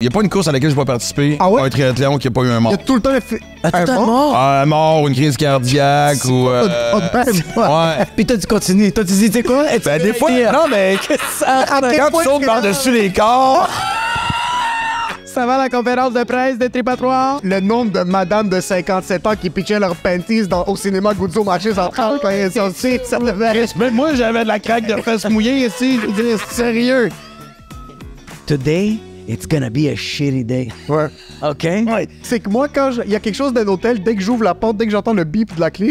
Il n'y a pas une course à laquelle je vais participer. Ah ouais? Un triathlon qui n'a pas eu un mort. Il y a tout le temps un mort? Un mort, une crise cardiaque ou. Ouais. Puis toi, tu continues. Toi, tu dis, tu sais quoi? Ben, des fois. Non, mais. Quand tu sautes par-dessus les corps. Ça va la conférence de presse de Tripatroir? Le nombre de madames de 57 ans qui pitchaient leurs panties au cinéma Guzzo Marché Central quand ils sont sortis, ça devait... Même moi, j'avais de la craque de fesses mouillée ici. Je veux dire, c'est sérieux. Today, it's gonna be a shitty day. Ouais. OK? Ouais. C'est que moi, quand il y a quelque chose d'un hôtel, dès que j'ouvre la porte, dès que j'entends le bip de la clé,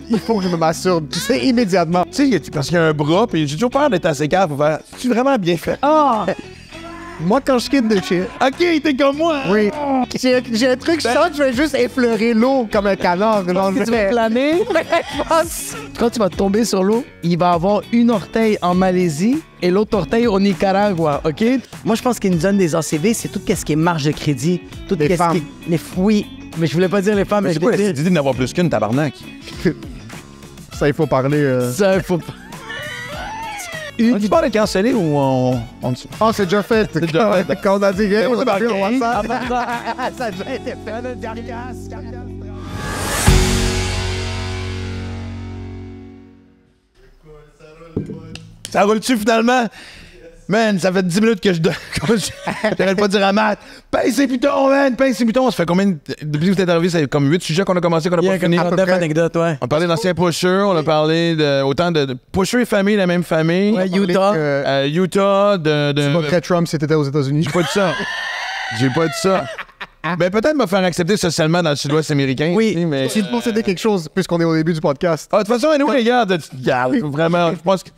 il faut que je me masturbe. Tu sais, immédiatement. Tu sais, parce qu'il y a un bras, puis j'ai toujours peur d'être assez calme pour faire. C'est vraiment bien fait. Ah! Moi, quand je quitte de chez... Ok, t'es comme moi. Oui. J'ai un truc, je sens que je vais juste effleurer l'eau comme un canard. Genre, Tu vas planer. Quand tu vas tomber sur l'eau, il va avoir une orteil en Malaisie et l'autre orteil au Nicaragua, OK? Moi, je pense qu'il nous donne des ACV, c'est tout ce qui est marge de crédit. Tout Les femmes. Qui est... Oui, mais je voulais pas dire les femmes. Mais c'est quoi l'idée d'en avoir plus qu'une, tabarnak? Ça, il faut parler... Ça, il faut pas... Tu parles de canceller ou on Ah, c'est déjà fait. C'est déjà fait. Quand on a dit, on va parler, on va ça. Ça a déjà été fait, le dernier. Ça roule-tu finalement? Man, ça fait 10 minutes que j'arrête pas de dire à Matt, pince ces pitons, man, pince ces pitons. Ça fait combien depuis que vous êtes arrivé, c'est comme 8 sujets qu'on a commencé, qu'on a pas fini. Il y a une anecdote, ouais. On a parlé d'anciens pushers, on a parlé de autant de pushers et famille, la même famille. Ouais, Utah. Utah, Tu voterais Trump si t'étais aux États-Unis? J'ai pas dit ça. J'ai pas dit ça. Ben peut-être me faire accepter socialement dans le sud-ouest américain. Oui. Mais... Si tu possédais quelque chose, puisqu'on est au début du podcast. Ah, de toute façon, nous, regarde, vraiment, je pense que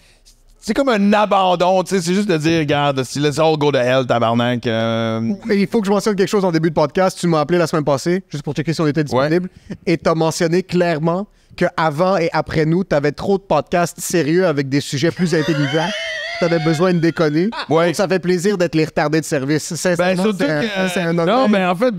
c'est comme un abandon, tu sais, c'est juste de dire, regarde, let's all go to hell, tabarnak. Il faut que je mentionne quelque chose en début de podcast. Tu m'as appelé la semaine passée, juste pour checker si on était disponible, et t'as mentionné clairement qu'avant et après nous, t'avais trop de podcasts sérieux avec des sujets plus intelligents. T'avais besoin de déconner. Ouais. Ça fait plaisir d'être les retardés de service. C'est un honneur. Non, mais en fait,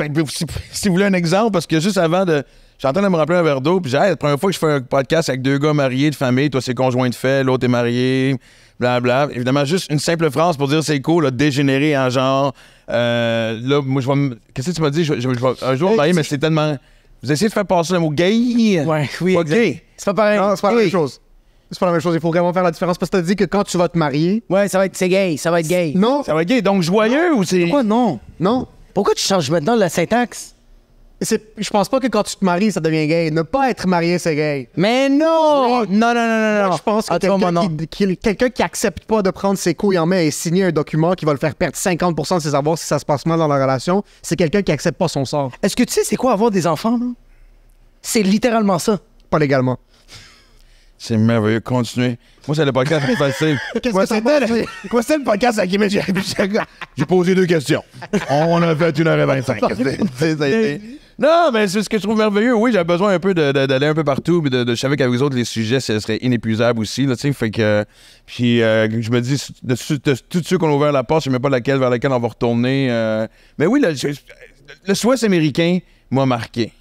si vous voulez un exemple, parce que juste avant de... J'étais en train de me remplir un verre d'eau, puis j'ai la première fois que je fais un podcast avec deux gars mariés de famille, toi c'est conjoint de fait, l'autre est marié, blablabla. Évidemment, juste une simple phrase pour dire c'est cool, là, dégénérer en genre. Là, moi, je vais me. Qu'est-ce que tu m'as dit? Je vais un jour me marier, mais c'est tellement. Vous essayez de faire passer le mot gay? Ouais, oui, Pas exact. gay. C'est pas pareil. Non, c'est pas la même chose. C'est pas la même chose. Il faut vraiment faire la différence parce que t'as dit que quand tu vas te marier. Ouais, c'est gay, ça va être gay. Non. Ça va être gay, donc joyeux ou c'est. Pourquoi non? Non. Pourquoi tu changes maintenant la syntaxe? Je pense pas que quand tu te maries, ça devient gay. Ne pas être marié, c'est gay. Mais non! Non. Je pense que quelqu'un qui accepte pas de prendre ses couilles en main et signer un document qui va le faire perdre 50% de ses avoirs si ça se passe mal dans la relation, c'est quelqu'un qui accepte pas son sort. Est-ce que tu sais c'est quoi avoir des enfants, là? C'est littéralement ça. Pas légalement. C'est merveilleux, continuez. Moi, c'est le podcast plus facile. Quoi, c'était le podcast à Québec? J'ai posé 2 questions. On a fait 1h25. Non, mais c'est ce que je trouve merveilleux. Oui, j'avais besoin un peu d'aller un peu partout, puis je savais qu'avec vous autres, les sujets, ce serait inépuisable aussi, là, tu sais, fait que... Puis je me dis, de tous ceux qu'on a ouvert la porte, je ne sais même pas vers laquelle on va retourner. Mais oui, le Sud-Ouest américain m'a marqué.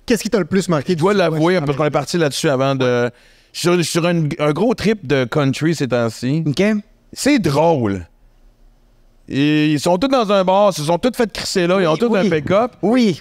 Qu'est-ce qui t'a le plus marqué? Je dois l'avouer, parce qu'on est parti là-dessus avant de... Je suis sur un gros trip de country ces temps-ci. OK? C'est drôle. Et ils sont tous dans un bar, ils se sont tous fait crisser là, ils ont tous un pick-up. Oui.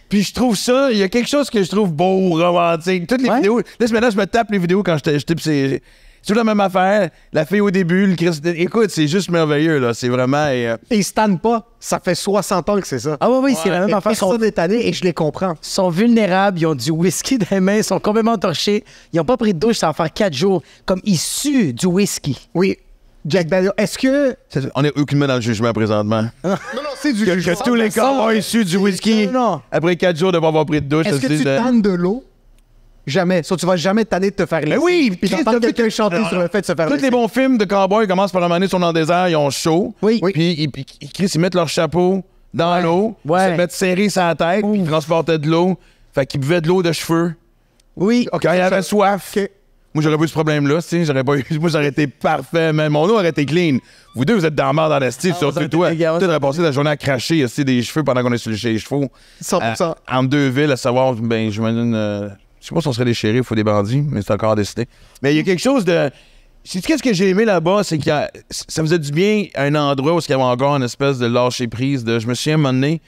Puis je trouve ça, il y a quelque chose que je trouve beau, romantique. Toutes les vidéos. Là, maintenant, je me tape les vidéos quand je type, c'est toujours la même affaire. La fille au début, le Christ. Écoute, c'est juste merveilleux, là. C'est vraiment. Et ils se tannent pas. Ça fait 60 ans que c'est ça. Ah oui, c'est la même affaire. Personne n'est tanné et je les comprends. Ils sont vulnérables, ils ont du whisky dans les mains, ils sont complètement torchés. Ils n'ont pas pris de douche, ça va faire 4 jours. Comme ils suent du whisky. Oui. Jack Daniel, est-ce que... On est aucunement dans le jugement présentement. Non, c'est du jugement. Que tous les corps ont issu du whisky. Non. Après 4 jours de pas avoir pris de douche. Est-ce que tu tannes de l'eau? Jamais. Ça, tu vas jamais tanner de te faire laisser. Mais oui! Puis j'entends quelqu'un chanter sur le fait de se faire Tous les bons films de cowboys commencent par un sont dans le désert, ils ont chaud. Oui. Puis ils mettent leur chapeau dans l'eau, ils se mettent serrés sur la tête, puis ils transportaient de l'eau. Fait qu'ils buvaient de l'eau de cheveux. Oui. Quand ils avaient soif. OK. Moi, j'aurais pas eu ce problème-là, tu sais. Moi, j'aurais été parfait, mais mon eau aurait été clean. Vous deux, vous êtes dans la merde dans la style, surtout toi. Tu aurais passé la journée à cracher aussi des cheveux pendant qu'on est chez les chevaux. 100%. Entre deux villes, à savoir, je sais pas si on serait des shérifs ou des bandits, mais c'est encore à décider. Mais il y a quelque chose de... sais-tu qu'est-ce que j'ai aimé là-bas? C'est que ça faisait du bien à un endroit où il y avait encore une espèce de lâcher-prise. Je me souviens à un moment donné,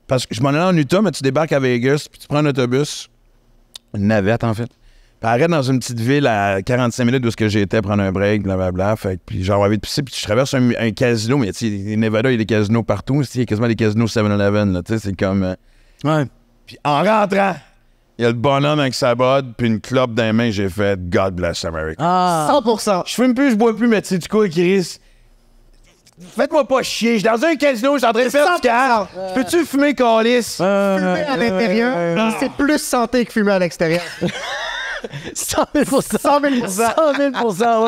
parce que je m'en allais en Utah, mais tu débarques à Vegas, puis tu prends un autobus, une navette en fait, puis arrête dans une petite ville à 45 minutes d'où j'étais, prendre un break, blablabla. Fait puis genre, envie de pisser, puis je traverse un casino, mais tu sais, Nevada, il y a des casinos partout. Il y a quasiment des casinos 7-Eleven, là, tu sais, c'est comme... Ouais. Puis en rentrant, il y a le bonhomme avec sa botte, puis une clope dans les mains, j'ai fait « God bless America ». 100%. Je fume plus, je bois plus, mais tu sais du coup, Chris, faites-moi pas chier. Je suis dans un casino, je suis en train de faire du car. Peux-tu fumer, calice? Fumer à l'intérieur, c'est plus santé que fumer à l'extérieur. 100 000 100 000 100 000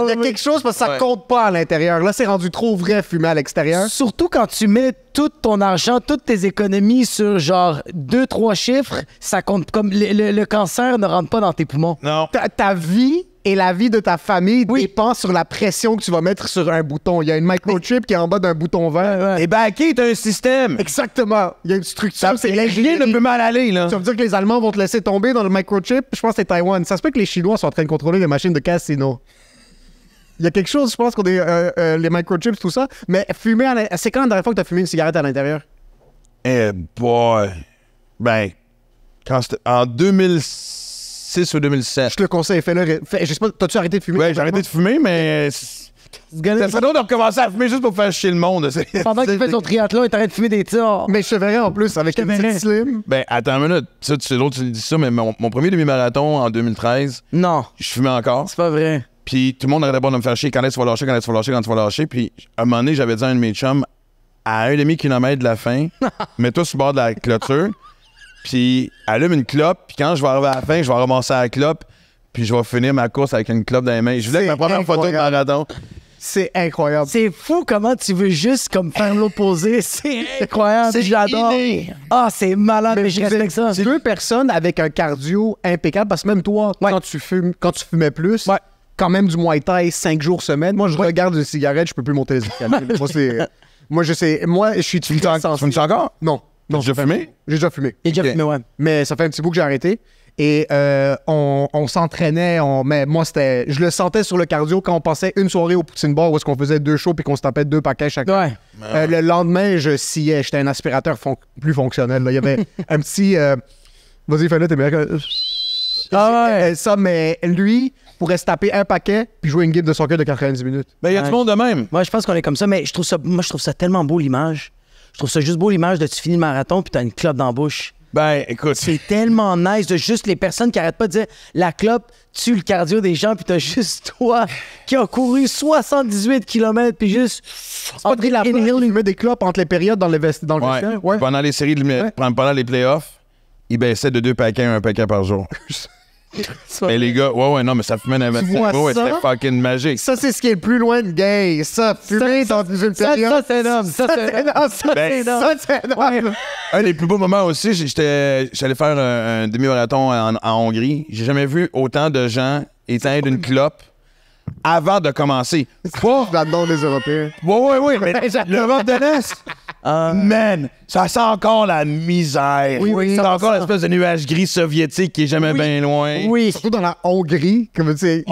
Il y a quelque chose parce que ça compte pas à l'intérieur. Là, c'est rendu trop vrai fumer à l'extérieur. Surtout quand tu mets tout ton argent, toutes tes économies sur genre 2-3 chiffres, ça compte comme le cancer ne rentre pas dans tes poumons. Non. Ta vie et la vie de ta famille dépend sur la pression que tu vas mettre sur un bouton. Il y a une microchip qui est en bas d'un bouton vert. Et backé, t'as un système. Exactement. Il y a une structure. Rien ne peut mal aller, là. Tu vas me dire que les Allemands vont te laisser tomber dans le microchip? Je pense que c'est Taïwan. Ça se peut que les Chinois sont en train de contrôler les machines de casino. Il y a quelque chose, je pense qu'on est les microchips, tout ça. Mais fumer c'est quand la dernière fois que tu as fumé une cigarette à l'intérieur? Eh boy. Ben, quand c'était en 2006 ou 2007. Je te le conseille, fais-le. Je sais pas, t'as-tu arrêté de fumer? Ouais, j'ai arrêté de fumer, mais... Ça serait drôle de recommencer à fumer juste pour faire chier le monde. Pendant que tu fais ton triathlon et t'arrêtes de fumer des tirs. Mais je te verrais en plus avec une petite slim. Ben, attends une minute. Ça, c'est drôle que tu dis ça, mais mon premier demi-marathon en 2013, Non, je fumais encore. c'est pas vrai. Puis tout le monde arrêtait pas de me faire chier. Quand est-ce que tu vas lâcher, quand est-ce que tu vas lâcher, quand tu vas lâcher. Puis à un moment donné, j'avais dit à un de mes chums, à 1,5 km de la fin, mets-toi sur le bord de la clôture, puis allume une clope, puis quand je vais arriver à la fin, je vais ramasser la clope, puis je vais finir ma course avec une clope dans les mains. Je voulais que ma première photo de marathon. C'est incroyable. C'est fou comment tu veux juste comme faire l'opposé. C'est incroyable. J'adore. Ah, c'est malade, mais je respecte ça. C'est deux personnes avec un cardio impeccable, parce que même toi, quand tu fumais plus, quand même du Muay Thai 5 jours semaine, moi, je regarde une cigarette, je peux plus monter les escaliers. Moi, je suis... Tu fumes encore? Non. T'as déjà fumé? J'ai déjà fumé. Et déjà fumé, ouais. Mais ça fait un petit bout que j'ai arrêté. Et on s'entraînait, mais moi, je le sentais sur le cardio quand on passait une soirée au Poutine Bar où est-ce qu'on faisait 2 shows puis qu'on se tapait 2 paquets chacun. Ouais. Le lendemain, je sciais. J'étais un aspirateur plus fonctionnel. Là. Il y avait un petit... Vas-y, fais-le, t'es bien. Ça, mais lui pourrait se taper un paquet puis jouer une game de soccer de 90 minutes. Ben, il y a du monde de même. Moi, je pense qu'on est comme ça, mais je trouve ça tellement beau, l'image. Je trouve ça juste beau, l'image de tu finis le marathon puis t'as une clope dans la bouche. Ben, écoute. C'est tellement nice de juste les personnes qui arrêtent pas de dire la clope tue le cardio des gens, puis t'as juste toi qui a couru 78 km, puis juste. C'est pas de la place, il met des clopes entre les périodes dans le vestiaire. Ouais. Pendant les séries, pendant les playoffs, il baissait de 2 paquets à 1 paquet par jour. Mais les gars, non, mais ça fumait un 25. Ouais, c'était fucking magique. Ça, c'est ce qui est le plus loin de gay. Ça, fumer dans une période. Ça, c'est énorme. Ça, c'est énorme. Un des plus beaux moments aussi, j'allais faire un demi-marathon en Hongrie. J'ai jamais vu autant de gens éteindre une clope avant de commencer. J'adore les Européens. Ouais, mais l'Europe de l'Est, man, ça sent encore la misère. Oui, c'est encore l'espèce de nuage gris soviétique qui est jamais bien loin. Oui, surtout dans la Hongrie, comme tu sais.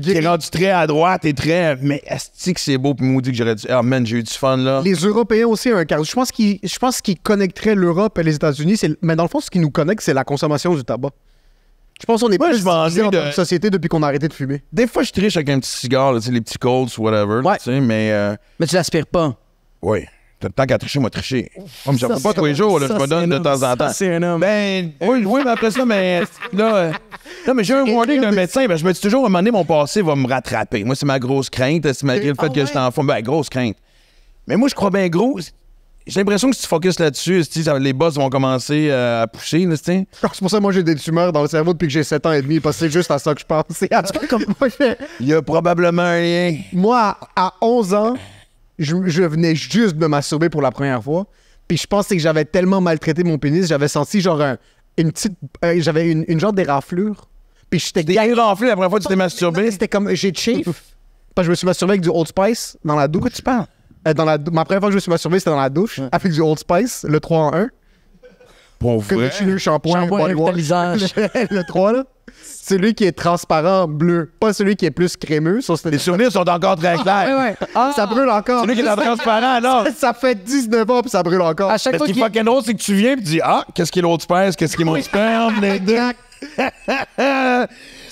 Qui est rendu très à droite et très... Mais est-ce que c'est beau puis maudit que j'aurais dû... Ah, man, j'ai eu du fun, là. Les Européens aussi ont un cardio. Je pense qu'ils connecteraient l'Europe et les États-Unis. Mais dans le fond, ce qui nous connecte, c'est la consommation du tabac. Je pense qu'on est plus divisé en tant que société depuis qu'on a arrêté de fumer. Des fois, je triche avec un petit cigare, là, les petits Colts, whatever. Ouais. Mais tu l'aspires pas. Oui. Tant qu'à tricher, moi, tricher. Moi, j'en fais pas tous les jours, là, je me donne de temps en temps. C'est énorme. Ben, oui, mais après ça, mais là, mais j'ai un warning d'un médecin, ben, je me dis toujours, à un moment donné, mon passé va me rattraper. Moi, c'est ma grosse crainte, c'est malgré le fait que j'étais en forme. Ben, grosse crainte. Mais moi, je crois bien gros. J'ai l'impression que si tu focuses là-dessus, les boss vont commencer à pousser. Là, c'est pour ça que moi, j'ai des tumeurs dans le cerveau depuis que j'ai 7 ans et demi, parce que c'est juste à ça que je pense. Il y a probablement un lien. Moi, à 11 ans, je venais juste de me masturber pour la première fois. Puis je pense que j'avais tellement maltraité mon pénis, j'avais senti genre une petite... j'avais une genre d'éraflure. Puis j'étais... Des éraflures la première fois que tu t'es masturbé? C'était comme... J'ai chief. Parce que je me suis masturbé avec du Old Spice dans la douche. Pourquoi tu parles? Ma première fois que je me suis masturbé, c'était dans la douche, avec du Old Spice, le 3 en 1. Pour Que vrai? le shampoing Shampoing body wash. revitalisant. Le 3, là. Celui qui est transparent bleu, pas celui qui est plus crémeux. Ça, Les souvenirs sont encore très clairs. Ouais. Ah, Ça brûle encore. Celui qui est en transparent, non? Ça fait 19 ans puis ça brûle encore. à chaque Mais ce fois qui est qu'il... fucking drôle, c'est que tu viens et tu dis, ah, qu'est-ce qui est l'autre espèce, qu'est-ce qui est mon sperme, les deux. ça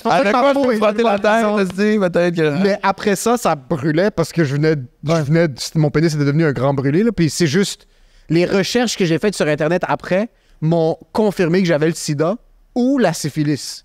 que Avec ma quoi je peau peux est frotter la bizarre. tête, tu sais, peut-être que... Mais après ça, ça brûlait parce que mon pénis était devenu un grand brûlé. Là, puis c'est juste, les recherches que j'ai faites sur Internet après m'ont confirmé que j'avais le sida ou la syphilis.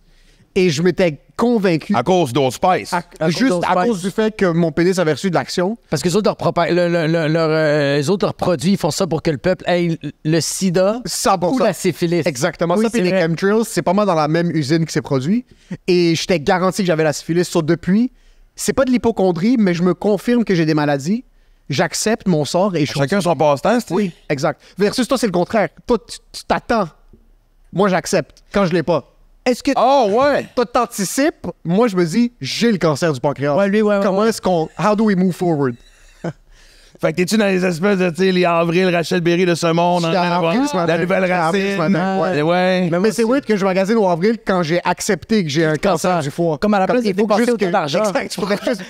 Et je m'étais convaincu, À cause d'Old Spice. juste d'Old à Spice. cause du fait que mon pénis avait reçu de l'action. Parce que les autres, les autres, leurs produits, ils font ça pour que le peuple ait le sida 100%. ou la syphilis. Exactement. Oui, ça, puis c'est les vrai. chemtrails, c'est pas mal dans la même usine qui s'est produit. Et j'étais garanti que j'avais la syphilis. Sauf depuis, c'est pas de l'hypocondrie, mais je me confirme que j'ai des maladies. J'accepte mon sort et je Chacun son passe-temps, c'est Oui, exact. Versus toi, c'est le contraire. Toi, tu t'attends. Moi, j'accepte quand je l'ai pas. Est-ce que Oh, ouais! toi, t'anticipes? Moi, je me dis, j'ai le cancer du pancréas. Ouais, lui, ouais. Comment est-ce qu'on... How do we move forward? Fait que t'es-tu dans les espèces de, tu sais, les Avril, Rachel Berry de ce monde, J'étais à Avril ce matin. la nouvelle J'étais à Avril ce racine. matin, ouais. Ouais. Mais c'est weird que je magasine au avril quand j'ai accepté que j'ai un cancer du foie. Comme à la place il de faut dépenser juste autant que- d'argent. Exact, je pourrais juste...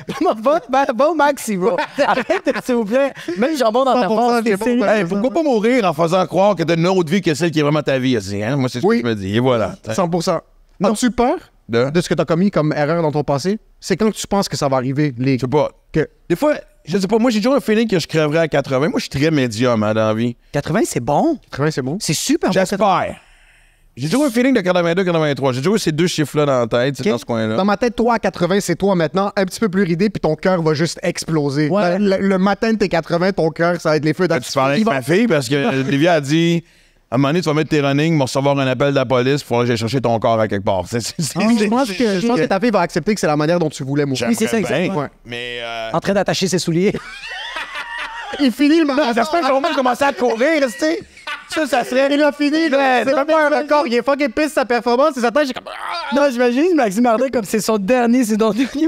Va au maxi, bro. Arrête, s'il vous plaît. Même jambon dans ta 100%, face, j'ai c'est bon, sérieux. ben, Hey, pourquoi pas mourir en faisant croire que t'as une autre vie que celle qui est vraiment ta vie, aussi, hein? Moi, c'est ce Oui. que je me dis. Et voilà. 100%. As-tu peur de ce que t'as commis comme erreur dans ton passé? C'est quand tu penses que ça va arriver, les... Je sais pas. Que... Des fois, je sais pas, moi, j'ai toujours un feeling que je crèverais à 80. Moi, je suis très médium, hein, dans la vie. 80, c'est bon. Ouais, c'est bon. C'est super bon. J'espère. J'ai toujours un feeling de 82, 83. J'ai toujours eu ces deux chiffres-là dans la tête, c'est Ok. dans ce coin-là. Dans ma tête, toi à 80, c'est toi maintenant, un petit peu plus ridé, puis ton cœur va juste exploser. Ouais. Le matin de tes 80, ton cœur, ça va être les feux Tu parlais avec ma fille parce que Livia a dit à un moment donné, tu vas mettre tes running, va recevoir un appel de la police, il faudra que j'aille chercher ton corps à quelque part. Je pense que ta fille va accepter que c'est la manière dont tu voulais mourir. Oui, c'est ça, J'aimerais exactement. bien, Mais. En train d'attacher ses souliers. Il finit le marathon. J'espère qu'on va commencer à courir, tu sais. Ça serait. Il a fini, là. C'est même pas un record. Il est fucking pisse sa performance. Il s'attache, j'ai comme... Non, j'imagine Maxime Martin comme c'est son dernier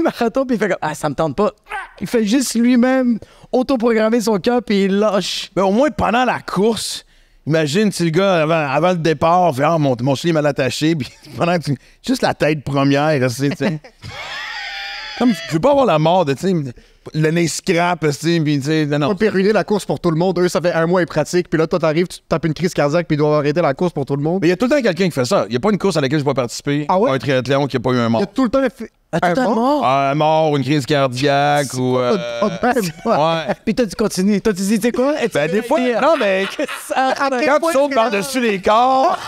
marathon, puis il fait comme ah, ça me tente pas. Il fait juste lui-même autoprogrammer son cœur, puis il lâche. Mais au moins, pendant la course, imagine si le gars, avant le départ, fait mon soulier est mal attaché, puis pendant que juste la tête première, tu sais. Comme, je veux pas avoir la mort de, tu sais, le nez scrap, tu sais, puis tu sais, non. On peut ruiner la course pour tout le monde. Eux, ça fait un mois, ils pratiquent. Puis là, toi, t'arrives, tu te tapes une crise cardiaque, puis ils doivent arrêter la course pour tout le monde. Mais il y a tout le temps quelqu'un qui fait ça. Il n'y a pas une course à laquelle je vais participer. Ah ouais? Un triathlon qui n'a pas eu un Il y mort. a tout le temps Ah, tout un un mort. Un mort ou une crise cardiaque ou. Ouais. Puis toi, tu continues. Toi, tu dis, tu sais quoi? Ben, des fois. Non, mais. Quand tu sautes par-dessus les corps.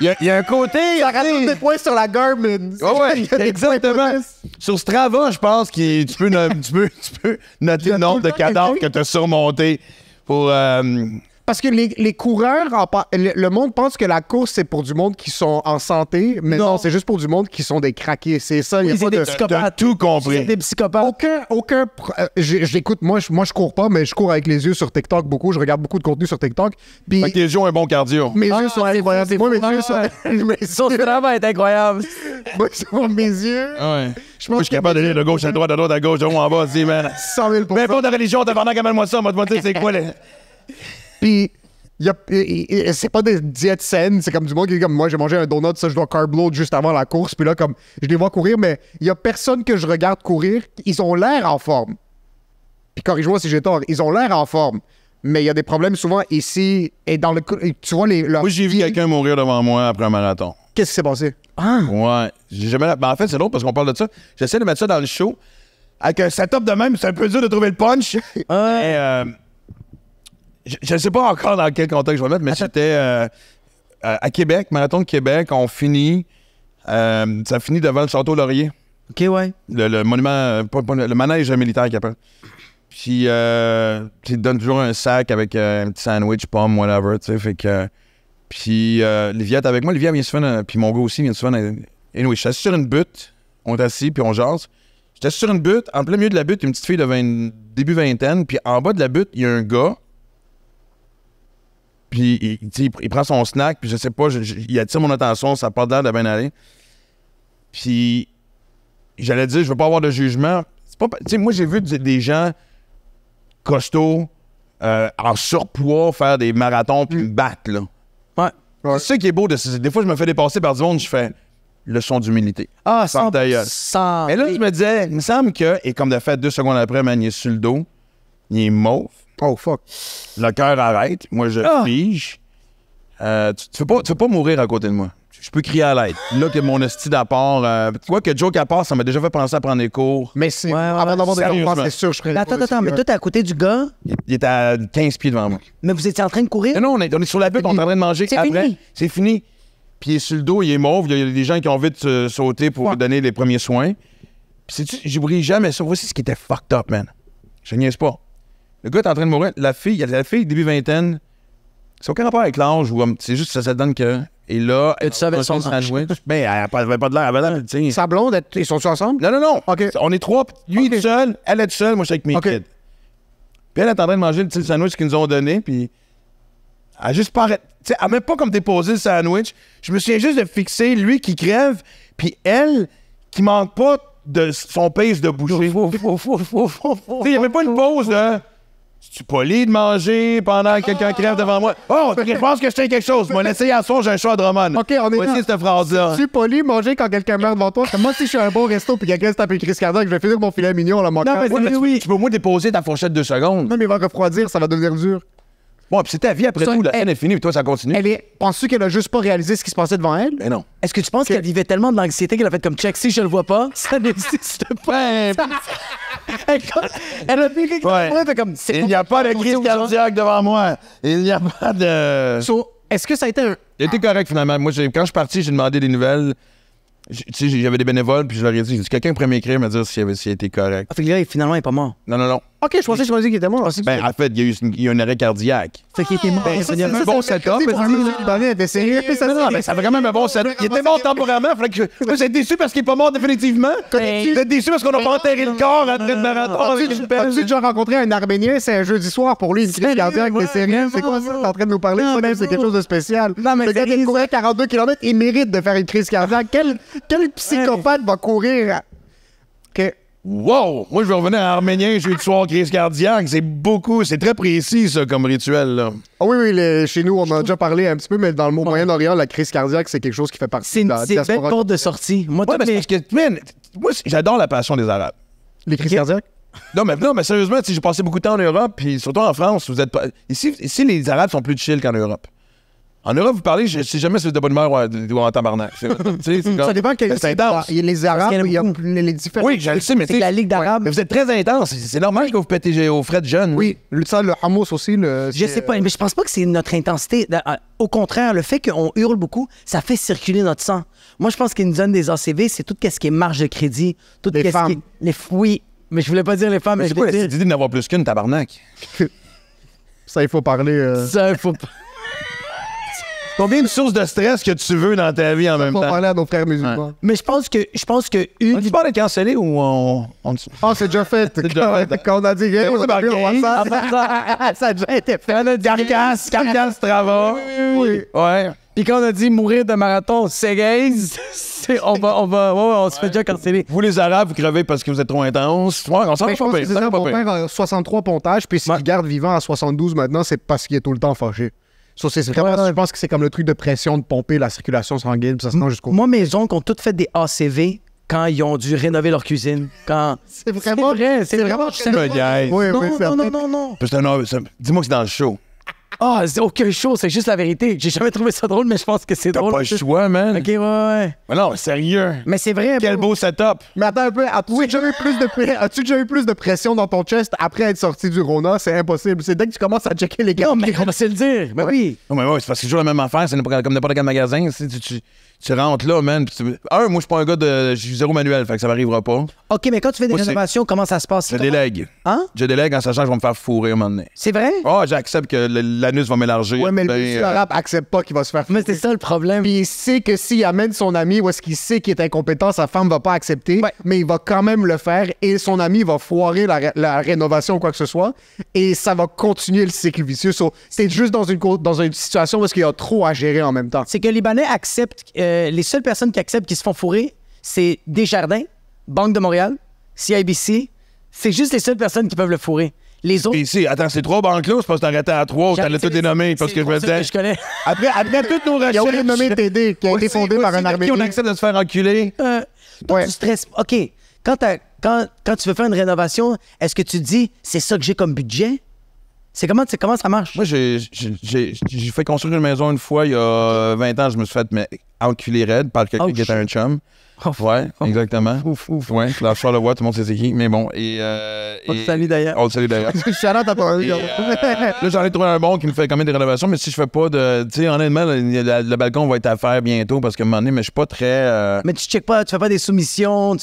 Il y a un côté. Ça rajoute des points sur la Garmin. Ouais, Il y a des exactement. points. Sur Strava, je pense que tu peux noter le nombre de cadavres que tu as surmonté pour. Parce que les coureurs, le monde pense que la course, c'est pour du monde qui sont en santé, mais non, c'est juste pour du monde qui sont des craqués. C'est ça, il y a Oui, pas c'est des de... psychopathes. T'as tout compris. C'est des psychopathes. J'écoute, moi, je cours pas, mais je cours avec les yeux sur TikTok beaucoup. Je regarde beaucoup de contenu sur TikTok. Puis Fait que tes yeux ont un bon cardio. mes yeux sont c'est incroyables. fou, Moi, mes c'est yeux fou. sont... Son travail est incroyable. Moi, sur mes yeux, Ouais. je Moi, je suis capable de lire de gauche à droite, de droite à gauche, de haut en bas, dis, man. 100 000 Mais pas de religion, t'as pendant qu'amène-moi ça, moi, te dire c'est quoi les. Puis, c'est pas des diètes saines, c'est comme du monde qui est comme moi, j'ai mangé un donut, ça, je dois carb load juste avant la course. Puis là, comme, je les vois courir, mais il y a personne que je regarde courir, ils ont l'air en forme. Puis corrige-moi si j'ai tort, ils ont l'air en forme. Mais il y a des problèmes souvent ici et dans le. Tu vois, Moi, j'ai vu quelqu'un mourir devant moi après un marathon. Qu'est-ce qui s'est passé? Ouais. J'ai jamais. Ben, en fait, c'est drôle parce qu'on parle de ça. J'essaie de mettre ça dans le show. Avec un setup de même, c'est un peu dur de trouver le punch. Mais, je ne sais pas encore dans quel contexte je vais le mettre, mais c'était à Québec, Marathon de Québec. On finit. Ça finit devant le Château Laurier. OK, ouais. Le monument. Le manège militaire qui appelle. Puis, il te donne toujours un sac avec un petit sandwich, pomme, whatever, tu sais. Fait que. Puis, Livia est avec moi. Livia vient souvent. Puis, mon gars aussi vient souvent. Anyway, je suis assis sur une butte. On est assis, puis on jase. J'étais assis sur une butte. En plein milieu de la butte, il y a une petite fille de début vingtaine. Puis, en bas de la butte, il y a un gars. Puis, il prend son snack. Puis, je sais pas, il attire mon attention. Ça part l'air de bien aller. Puis, j'allais dire, je veux pas avoir de jugement. C'est pas. Tu sais, moi, j'ai vu des gens costauds, en surpoids, faire des marathons puis me battre, là. Ouais. C'est ça qui est beau. Des fois, je me fais dépasser par du monde, je fais leçon d'humilité. Ah, Sans ta gueule. sans... Mais là, je me disais, il me semble que, et comme de fait, 2 secondes après, man, il est sur le dos, il est mauve, Oh, fuck. le cœur arrête, moi, je fige. Tu veux pas mourir à côté de moi. Je peux crier à l'aide. Là, que mon hostie d'apport. Tu vois que Joke à part, ça m'a déjà fait penser à prendre des cours. Mais c'est... Ouais, avant d'avoir des sérieusement. enfants, c'est sûr, je ferais... Attends, mais toi, t'es à côté du gars, Il était à 15 pieds devant moi. mais vous étiez en train de courir? Non, on est sur la butte, on est en train de manger. C'est Après, fini. c'est fini. Puis il est sur le dos, il est mauve. Il y a des gens qui ont vite sauté pour lui donner les premiers soins. Puis sais-tu, j'oublie jamais ça. Voici ce qui était fucked up, man. Je niaise pas. Le gars est en train de mourir. La fille, début vingtaine, c'est aucun rapport avec l'âge ou c'est juste que ça donne que. Et là, Et tu savais son sandwich. Ben, elle avait pas de l'air. Elle avait l'air, tu sais. Sa blonde, ils sont-ils ensemble? Non. OK. On est 3. Lui, il est seul. Elle est seule. Moi, je suis avec mes kids. Puis elle est en train de manger le petit sandwich qu'ils nous ont donné. Puis elle a juste pas arrêté. Tu sais, elle a même pas comme déposé le sandwich. Je me souviens juste de fixer lui qui crève. Puis elle qui manque pas de son pace de boucher. Tu sais, il n'y avait pas une pause de. Tu poli de manger pendant que quelqu'un crève devant moi? Oh, je pense que je tiens quelque chose. Moi, l'essayer à soir, j'ai un choix à Drummond. OK, on est Voici cette phrase-là. Tu es poli manger quand quelqu'un meurt devant toi. Moi, si je suis à un bon resto puis quelqu'un se tape une crise cardiaque, je vais finir mon filet mignon en la manquant. Non, mais Ouais, mais tu peux au moins déposer ta fourchette 2 secondes. Non, mais il va refroidir, ça va devenir dur. Bon, puis c'est ta vie après Ça, tout. La scène est finie, puis toi, ça continue. Penses-tu qu'elle a juste pas réalisé ce qui se passait devant elle? Mais non. Est-ce que tu penses qu'elle vivait tellement de l'anxiété qu'elle a fait comme check, si je le vois pas, ça n'existe pas. Elle a fait quelque Ouais. chose, elle fait comme... Il n'y a pas de crise cardiaque devant moi. Il n'y a pas de... So, est-ce que ça a été un... Il était correct, finalement. Moi, quand je suis parti, j'ai demandé des nouvelles. Tu sais, j'avais des bénévoles, puis je leur ai dit, quelqu'un pourrait m'écrire, me dire s'il était correct. Fait que là, finalement, il est pas mort. Non. OK, je pensais que tu m'as dit qu'il était mort. Ben, en fait, il y a eu un arrêt cardiaque. Fait qu'il était mort. C'est un bon setup. T'es sérieux? Non, mais ça fait quand même un bon setup. Il était mort temporairement. Vous êtes déçu parce qu'il n'est pas mort définitivement? Vous êtes déçu parce qu'on n'a pas enterré le corps après le marathon? As-tu déjà rencontré un Arménien? C'est un jeudi soir pour lui, une crise cardiaque, t'es sérieux? C'est quoi ça? T'es en train de nous parler? Non, mais C'est quelque chose de spécial. Non, mais le gars qui courait 42 km, il mérite de faire une crise cardiaque. Quel psychopathe va courir? OK. Wow! Moi, je vais revenir à Arménien, jeudi soir, crise cardiaque. C'est très précis, ça, comme rituel, là. Ah oui, chez nous, on en a déjà parlé un petit peu, mais dans le Moyen-Orient, la crise cardiaque, c'est quelque chose qui fait partie C'est de une la belle diaspora. porte de sortie. Moi, Ouais, mais c'est parce que, man, moi, j'adore la passion des Arabes. Les crises cardiaques? Non, mais sérieusement, j'ai passé beaucoup de temps en Europe, puis surtout en France, vous êtes pas. Ici, les Arabes sont plus chill qu'en Europe. En Europe, vous parlez, je sais jamais si vous êtes de bonne humeur ou en tabarnak. Ça dépend quel... C'est intense. Il y a les Arabes, Parce qu'il y en a il y a les différents... Oui, je le sais, mais c'est que la Ligue d'Arabe... mais vous êtes très intense. C'est normal que vous pétez aux frais de jeunes. Oui, le Hamas aussi. Je sais pas, mais je pense pas que c'est notre intensité. Au contraire, le fait qu'on hurle beaucoup, ça fait circuler notre sang. Moi, je pense qu'il nous donne des ACV, c'est tout ce qui est marge de crédit. Tout Les femmes. Oui, mais je voulais pas dire les femmes, mais C'est je quoi voulais dire... l'idée d'en avoir plus qu'une, tabarnak? Ça, il faut parler... Ça, il faut pas... Combien de sources de stress que tu veux dans ta vie en même Faut temps? parler à nos frères musulmans. Mais je pense que une... Tu parles de canceller ou on... Ah, c'est déjà fait. déjà fait. Quand on a dit... Hey, C'est on a vu, on va ça. Ça a déjà été fait. Carcasse, travaux. Oui. Ouais. Puis quand on a dit mourir de marathon, c'est gaze, on se fait déjà canceller. Vous, les Arabes, vous crevez parce que vous êtes trop intense. Ouais, on s'en Mais va je pense pas que pire. c'est ça, pas mon pire. père a 63 pontages, puis s'il garde vivant à 72 maintenant, c'est parce qu'il est tout le temps fâché. So, c'est vraiment, je pense que c'est comme le truc de pression de pomper la circulation sanguine, puis ça se rend jusqu'au... Moi, mes oncles ont toutes fait des ACV quand ils ont dû rénover leur cuisine. Quand... C'est vraiment... C'est vraiment... C'est un gars. Oui, Non, oui, c'est non. Dis-moi que c'est dans le show. Ah, c'est aucun show, c'est juste la vérité. J'ai jamais trouvé ça drôle, mais je pense que c'est T'as drôle. pas le choix, man. Ok, ouais. Mais non, sérieux. Mais c'est vrai. Quel beau setup. Mais attends un peu, as-tu déjà eu plus de pression dans ton chest après être sorti du Rona? C'est impossible. C'est dès que tu commences à checker les gars. Non, mais on va se le dire. Mais oui. Non, mais ouais, c'est parce que c'est toujours la même affaire. C'est comme n'importe quel magasin. Tu rentres là, man. Moi, je suis pas un gars de. Je suis zéro manuel, fait que ça m'arrivera pas. OK, mais quand tu fais des Moi, c'est- rénovations, comment ça se passe? Je délègue. Hein? Je délègue en sachant que je vais me faire fourrer un moment donné. C'est vrai? Oh, j'accepte que l'anus va m'élargir. Ouais, mais le Ben, monsieur arabe accepte pas qu'il va se faire Mais c'est ça le problème. Puis il sait que s'il amène son ami ou est-ce qu'il sait qu'il est incompétent, sa femme va pas accepter, Ouais. mais il va quand même le faire et son ami va foirer la rénovation ou quoi que ce soit et ça va continuer le cycle vicieux. So, c'est juste dans une situation où est-ce qu'il y a trop à gérer en même temps. C'est que les Libanais acceptent, les seules personnes qui acceptent qu'ils se font fourrer, c'est Desjardins, Banque de Montréal, CIBC. C'est juste les seules personnes qui peuvent le fourrer. Les autres... Ici, attends, c'est 3 banques-là ou c'est parce que t'arrêtais à 3 ou t'allais toutes les nommer? Parce que je me disais... Je connais. Après toutes nos recherches... Il y a nommé TD qui a été fondé par un armée. Qui on accepte de se faire enculer? Toi, tu stresses. OK. Quand tu veux faire une rénovation, est-ce que tu te dis, c'est ça que j'ai comme budget? Comment ça marche? Moi, j'ai fait construire une maison une fois, il y a 20 ans, je me suis fait enculer raide par quelqu'un qui était un chum. Ouais, exactement. Ouf. Ouais, la Charlevoix, tout le monde sait c'est qui, mais bon. On te salue d'ailleurs. On te salue d'ailleurs. Shout-out à toi. Là, j'en ai trouvé un bon qui me fait quand même des rénovations, mais si je fais pas de... Tu sais, honnêtement, le balcon va être à faire bientôt parce qu'à un moment donné, mais je suis pas très... Mais tu checkes pas, tu fais pas des soumissions,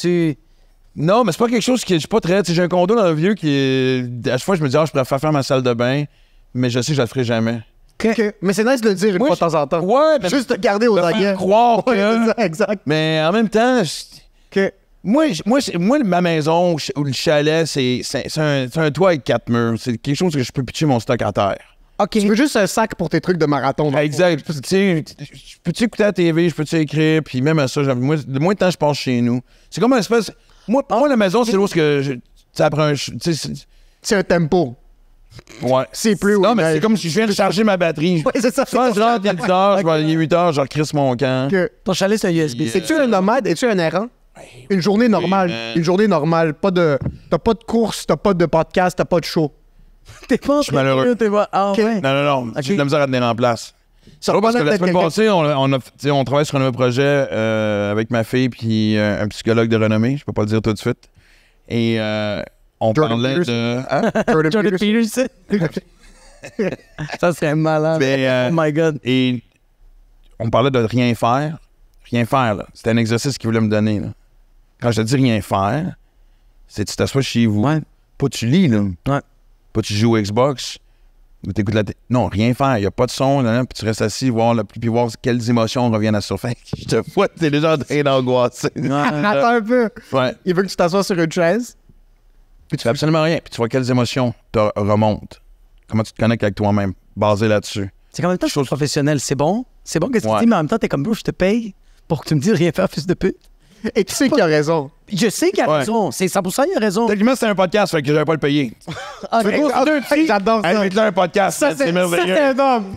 Non, mais c'est pas quelque chose qui... Je suis pas très... Tu sais, j'ai un condo dans le vieux qui est... À chaque fois, je me dis, je pourrais faire ma salle de bain, mais je sais que je la ferai jamais. Okay. Mais c'est nice de le dire une fois de temps en temps. Ouais, mais... Juste te garder aux aguets. Croire que... Ouais, ça, exact. Mais en même temps... Okay. Moi, ma maison ou le chalet, c'est un toit avec 4 murs. C'est quelque chose que je peux pitcher mon stock à terre. OK. Tu veux juste un sac pour tes trucs de marathon. Exact. Tu sais, je peux-tu écouter la TV, je peux-tu écrire, puis même à ça, moi, le moins de temps je passe chez nous. C'est comme une espèce... Moi, la maison, c'est là où ça prend un... C'est un tempo. Ouais. C'est plus... Non, mais c'est comme si je viens de charger ma batterie. Ouais, c'est ça. Soit je rentre, il est 10 heures, il est 8 heures, je recrisse mon camp. Ton chalet, c'est un USB. Es-tu un nomade? Es-tu un errant? Une journée normale. Une journée normale. T'as pas de course, t'as pas de podcast, t'as pas de show. T'es pas... Je suis malheureux. Ouais. Non. J'ai de la misère à tenir en place. C'est parce que la semaine passée, on travaille sur un nouveau projet avec ma fille puis un psychologue de renommée. Je peux pas le dire tout de suite. Et on parlait de... Hein? Jordan Peterson. Ça serait malade. Mais, oh my God. Et on parlait de rien faire. Rien faire, là. C'était un exercice qu'il voulait me donner, là. Quand je te dis rien faire, c'est que tu t'assois chez vous. Ouais. Pas tu lis, là. Ouais. Pas tu joues au Xbox. Ou t'écoutes la télé. Non, rien faire. Il n'y a pas de son, là, puis tu restes assis, puis voir quelles émotions reviennent à la surface. Je te vois, t'es déjà en train d'angoisser. Attends un peu. Ouais. Il veut que tu t'assoies sur une chaise. Puis tu fais absolument rien. Puis tu vois quelles émotions te remontent. Comment tu te connectes avec toi-même, basé là-dessus. C'est qu'en même temps, je suis professionnel. C'est bon. C'est bon qu'est-ce que tu dis, mais en même temps, t'es comme, bro, je te paye pour que tu me dises rien faire, fils de pute. Et tu sais qu'il a raison. Je sais qu'il a raison. C'est 100% il a raison. Techniquement, c'est un podcast, fait que j'avais pas le payer. J'adore ça. Avec là, un podcast, Ça, c'est un homme.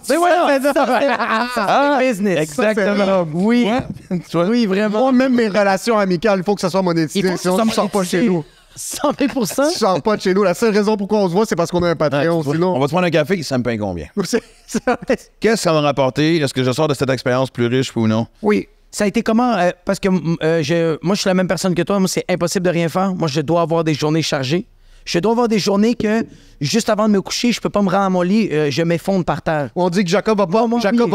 C'est business. Exactement. Oui. Oui, vraiment. Moi, même mes relations amicales, il faut que ça soit monétisé. Sinon, tu sors pas de chez nous. 100%. Tu sors pas de chez nous. La seule raison pourquoi on se voit, c'est parce qu'on a un Patreon. Sinon... On va se prendre un café, ça me paye combien? Qu'est-ce que ça va me rapporter? Est-ce que je sors de cette expérience plus riche ou non? Oui. Ça a été comment? Parce que moi, je suis la même personne que toi. Moi, c'est impossible de rien faire. Moi, je dois avoir des journées chargées. Je dois avoir des journées que, juste avant de me coucher, je peux pas me rendre à mon lit, je m'effondre par terre. On dit que Jacob va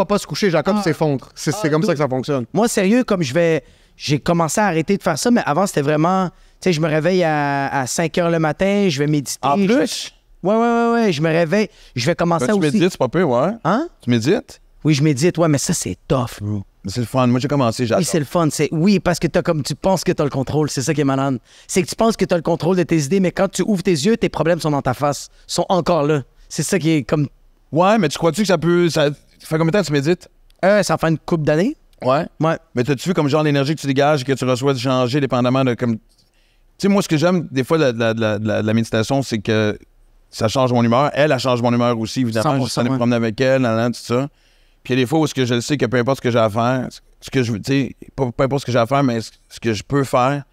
pas se coucher. Jacob s'effondre. C'est comme ça que ça fonctionne. Moi, sérieux, comme j'ai commencé à arrêter de faire ça, mais avant, c'était vraiment... Tu sais, je me réveille à 5 h le matin, je vais méditer. En plus? Ouais, je me réveille. Je vais commencer aussi... Tu médites, c'est pas peu, ouais. Hein? Tu médites? Oui, je médite, ouais, mais ça, c'est tough, bro. C'est le fun. Moi, j'ai commencé, j'adore. Oui, c'est le fun. Oui, parce que tu penses que tu as le contrôle. C'est ça qui est malade. C'est que tu penses que tu as le contrôle de tes idées, mais quand tu ouvres tes yeux, tes problèmes sont dans ta face. Sont encore là. C'est ça qui est comme... Ouais, mais tu crois-tu que ça peut... Ça fait combien de temps que tu médites? Ça fait une couple d'années. Ouais? Ouais. Mais t'as-tu vu comme genre l'énergie que tu dégages et que tu reçois de changer dépendamment de comme... Tu sais, moi, ce que j'aime des fois de la méditation, c'est que ça change mon humeur. Elle change mon humeur aussi, évidemment. Je suis allé me promener avec elle, tout ça. Puis il y a des fois où je le sais que peu importe ce que j'ai à faire, ce que je veux, tu sais, peu importe ce que j'ai à faire, mais ce que je peux faire,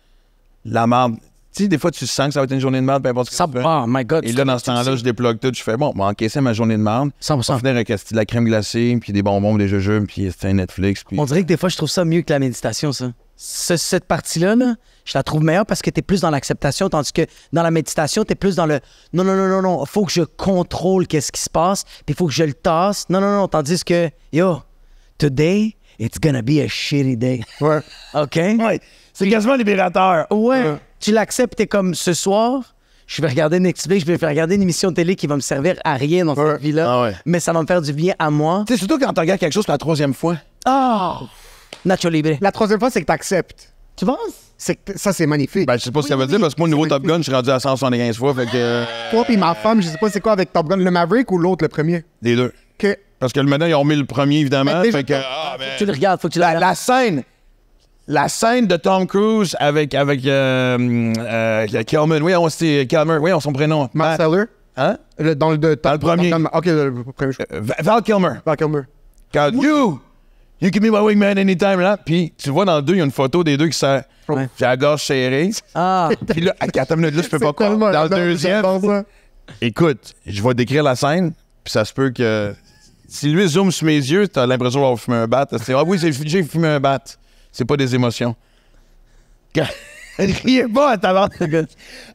la merde. Tu sais, des fois, tu sens que ça va être une journée de merde, peu importe ce que tu fais. Oh my God. Et là, dans ce temps-là, je déplogue tout, je fais, bon, encaisser ma journée de merde. 100%. On va finir avec de la crème glacée, puis des bonbons, des jujubes, puis c'est un Netflix. Puis... On dirait que des fois, je trouve ça mieux que la méditation, ça. Cette partie-là, là, je la trouve meilleure parce que t'es plus dans l'acceptation, tandis que dans la méditation, t'es plus dans le non, faut que je contrôle qu'est-ce qui se passe, puis il faut que je le tasse. Non, tandis que, yo, today, it's gonna be a shitty day. Ouais. OK? Ouais. C'est quasiment libérateur. Ouais. Tu l'acceptes, t'es comme ce soir, je vais regarder Netflix, je vais faire regarder une émission de télé qui va me servir à rien dans cette vie-là, Ah ouais. mais ça va me faire du bien à moi. Tu sais, surtout quand tu regardes quelque chose pour la 3e fois. Oh! Nacho Libre. La 3e fois, c'est que t'acceptes. Tu penses? Ça, c'est magnifique. Ben, je sais pas ce que ça veut dire, parce que moi, le nouveau Top Gun, je suis rendu à 175 fois, fait que... Toi pis ma femme, je sais pas c'est quoi avec Top Gun, le Maverick ou l'autre, le premier? Les deux. OK. Parce que maintenant, ils ont mis le premier, évidemment, Mais fait que... Tu le regardes, faut que tu le regardes. La scène de Tom Cruise avec Kelman, oui, c'était Kelman, oui, son prénom. Mark Seller? Hein? Dans le premier. OK, le premier. Val Kilmer. Val Kilmer. Quand you can be my wingman anytime, là. Puis tu vois dans le 2, il y a une photo des deux qui sont... Ouais. J'ai la gorge serrée. Ah. Puis là, à 4 minutes, là, je peux pas croire. Dans le deuxième, écoute, je vais décrire la scène, puis ça se peut que... Si lui zoome sur mes yeux, t'as l'impression d'avoir fumé un bat. C'est ah oui, j'ai fumé un bat. C'est pas des émotions. Riez pas à ta vente.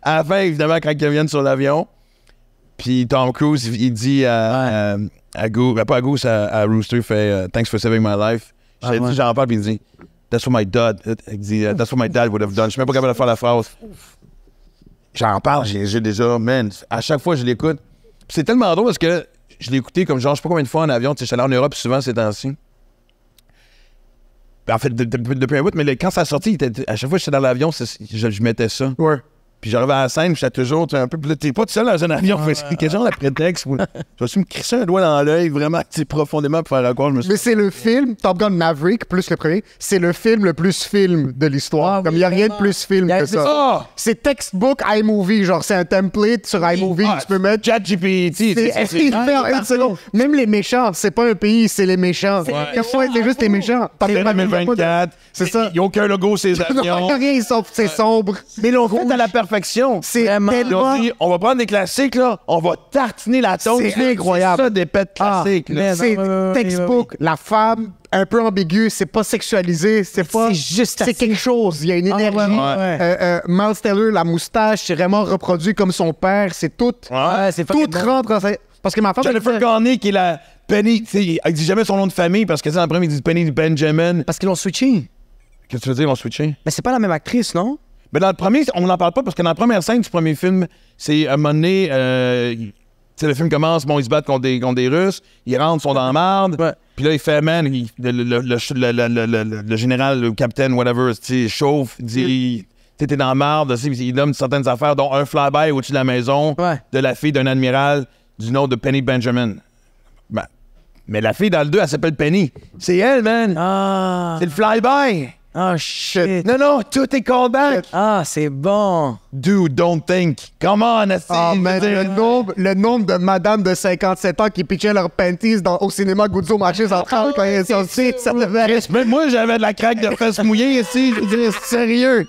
À la fin, évidemment, quand ils reviennent sur l'avion, puis Tom Cruise, il dit à Goose, pas à Goose, à Rooster, il fait Thanks for saving my life. J'en parle, puis il dit That's what my dad. Il dit That's what my dad would have done. Je suis même pas capable de faire la phrase. J'en parle, j'ai déjà, man, à chaque fois je l'écoute. C'est tellement drôle parce que je l'ai écouté comme genre, je sais pas combien de fois en avion, tu sais, je suis allé en Europe souvent ces temps-ci. En fait, depuis un bout, mais quand ça a sorti, à chaque fois que j'étais dans l'avion, je mettais ça. Ouais. Puis j'arrivais à la scène, j'étais toujours un peu. T'es pas tout seul dans un avion. Quel genre de prétexte? Je me suis me crisser un doigt dans l'œil, vraiment, profondément, pour faire croire. Mais c'est le film, Top Gun Maverick, plus le premier, c'est le film le plus film de l'histoire. Ah, comme il n'y a rien de plus film que ça. Ah! C'est textbook iMovie, genre c'est un template sur iMovie que tu peux mettre. ChatGPT. Même les méchants, c'est pas un pays, c'est les méchants. C'est juste les méchants. C'est 2024. C'est ça. Il n'y a aucun logo, ces avions. Rien, c'est sombre. Mais l'on fait à la perfection. C'est Ils ont tellement... dit, on va prendre des classiques, là, on va tartiner la tôle. C'est incroyable. C'est ça, des pets classiques. là. C'est textbook. La femme, un peu ambiguë, c'est pas sexualisé, c'est pas... C'est juste C'est quelque chose, il y a une énergie. Miles Teller, la moustache, c'est vraiment reproduit comme son père, c'est tout... c'est tout rentre dans sa... Parce que ma femme... Jennifer Garner, qui est la Penny, tu sais, elle dit jamais son nom de famille parce que, tu sais, en premier, il dit Penny Benjamin. Parce qu'ils l'ont switché. Qu'est-ce que tu veux dire, ils l'ont switché? Mais c'est pas la même actrice, non? Mais dans le premier, on n'en parle pas parce que dans la première scène du premier film, c'est à un moment donné, tu sais, le film commence, bon, ils se battent contre des Russes, ils rentrent, ils sont dans la marde, puis là, il fait, man, le général, le capitaine, whatever, tu sais, chauffe, il dit, t'es dans la marde, il nomme certaines affaires, dont un flyby au-dessus de la maison de la fille d'un admiral du nom de Penny Benjamin. Ben, mais la fille dans le 2, elle s'appelle Penny. C'est elle, man. Ah. C'est le flyby. Ah, shit. Non, tout est callback. Ah, c'est bon. Dude, don't think. Come on, Oh, man, le nombre de madames de 57 ans qui pitchaient leurs panties au cinéma Guzzo Marché Central quand ils sont sortis, ça devait... Même moi, j'avais de la craque de fesses mouillée ici. Je veux dire, c'est sérieux.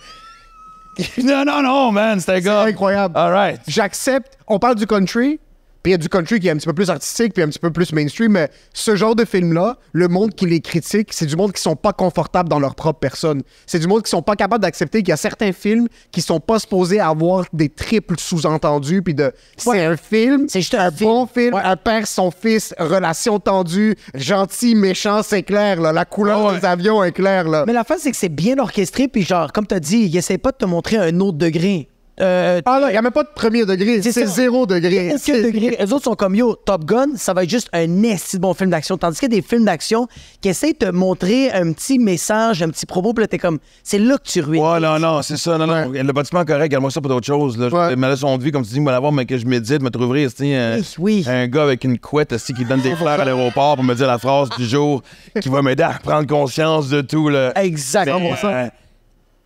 Non, man, c'était gars. C'est incroyable. All right. J'accepte. On parle du country, puis il y a du country qui est un petit peu plus artistique, puis un petit peu plus mainstream, mais ce genre de film-là, le monde qui les critique, c'est du monde qui sont pas confortables dans leur propre personne. C'est du monde qui sont pas capables d'accepter qu'il y a certains films qui sont pas supposés avoir des triples sous-entendus, puis de... C'est un film, c'est juste un bon film, un père, son fils, relation tendue, gentil, méchant, c'est clair, là. La couleur des avions est claire, là. Mais la fin, c'est que c'est bien orchestré, puis genre, comme t'as dit, il essaie pas de te montrer un autre degré. Ah là, il n'y a même pas de premier degré, c'est 0 degré. Aucun degré. Eux autres sont comme yo, Top Gun, ça va être juste un esti de bon film d'action. Tandis qu'il y a des films d'action qui essaient de te montrer un petit message, un petit propos, puis là, t'es comme, c'est là que tu ruines. Ouais, non, c'est ça. Non. Le bâtiment est correct, garde-moi ça pour d'autres choses. Là. Ma leçon de vie, comme tu dis, moi, l'avoir, mais que je médite, me trouver un gars avec une couette aussi, qui donne des fleurs à l'aéroport pour me dire la phrase du jour qui va m'aider à prendre conscience de tout. Là. Exactement ça.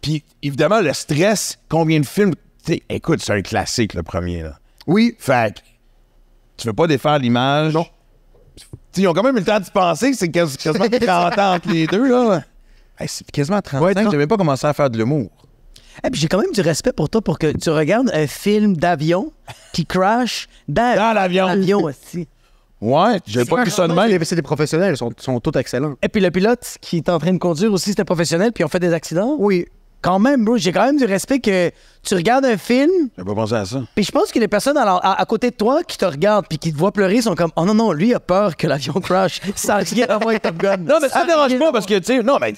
Puis, évidemment, le stress, combien de films. T'sais, écoute, c'est un classique, le premier. Là. Oui. Fait que tu veux pas défaire l'image. Non. T'sais, ils ont quand même eu le temps d'y penser, c'est quasiment 30 ans entre les deux. Là. Hey, c'est quasiment 35, j'avais même pas commencé à faire de l'humour. Et puis j'ai quand même du respect pour toi pour que tu regardes un film d'avion qui crash dans l'avion aussi. Ouais, j'avais pas vu ça de même. C'est des professionnels, ils sont tous excellents. Et puis le pilote qui est en train de conduire aussi, c'est un professionnel, puis ils ont fait des accidents. Oui. Quand même, bro, j'ai quand même du respect que tu regardes un film. J'avais pas pensé à ça. Puis je pense que les personnes à côté de toi qui te regardent puis qui te voient pleurer sont comme, oh non, lui a peur que l'avion crash. Ça a rien à voir avec Top Gun. Non, mais ça me dérange pas parce que, tu sais, non, mais, de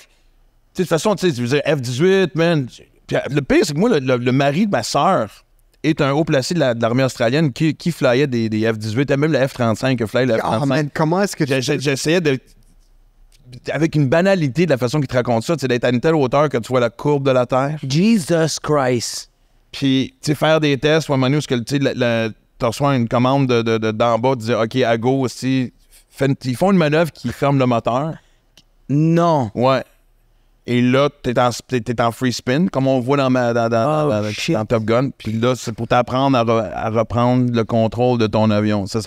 toute façon, tu sais, tu veux dire F-18, man. Puis, le pire, c'est que moi, le mari de ma sœur est un haut placé de l'armée australienne qui flyait des F-18, même le F-35 que flyait le F-35. Oh, man, comment est-ce que j'essayais de. Avec une banalité de la façon qu'il te raconte ça, c'est d'être à une telle hauteur que tu vois la courbe de la Terre. Jesus Christ. Puis, tu sais, faire des tests, ou à un moment donné, où tu reçois une commande d'en bas, de dire, OK, à go aussi, ils font une manœuvre qui ferme le moteur. Non. Ouais. Et là, t'es en free spin, comme on voit dans Top Gun. Puis là, c'est pour t'apprendre à reprendre le contrôle de ton avion. Ça,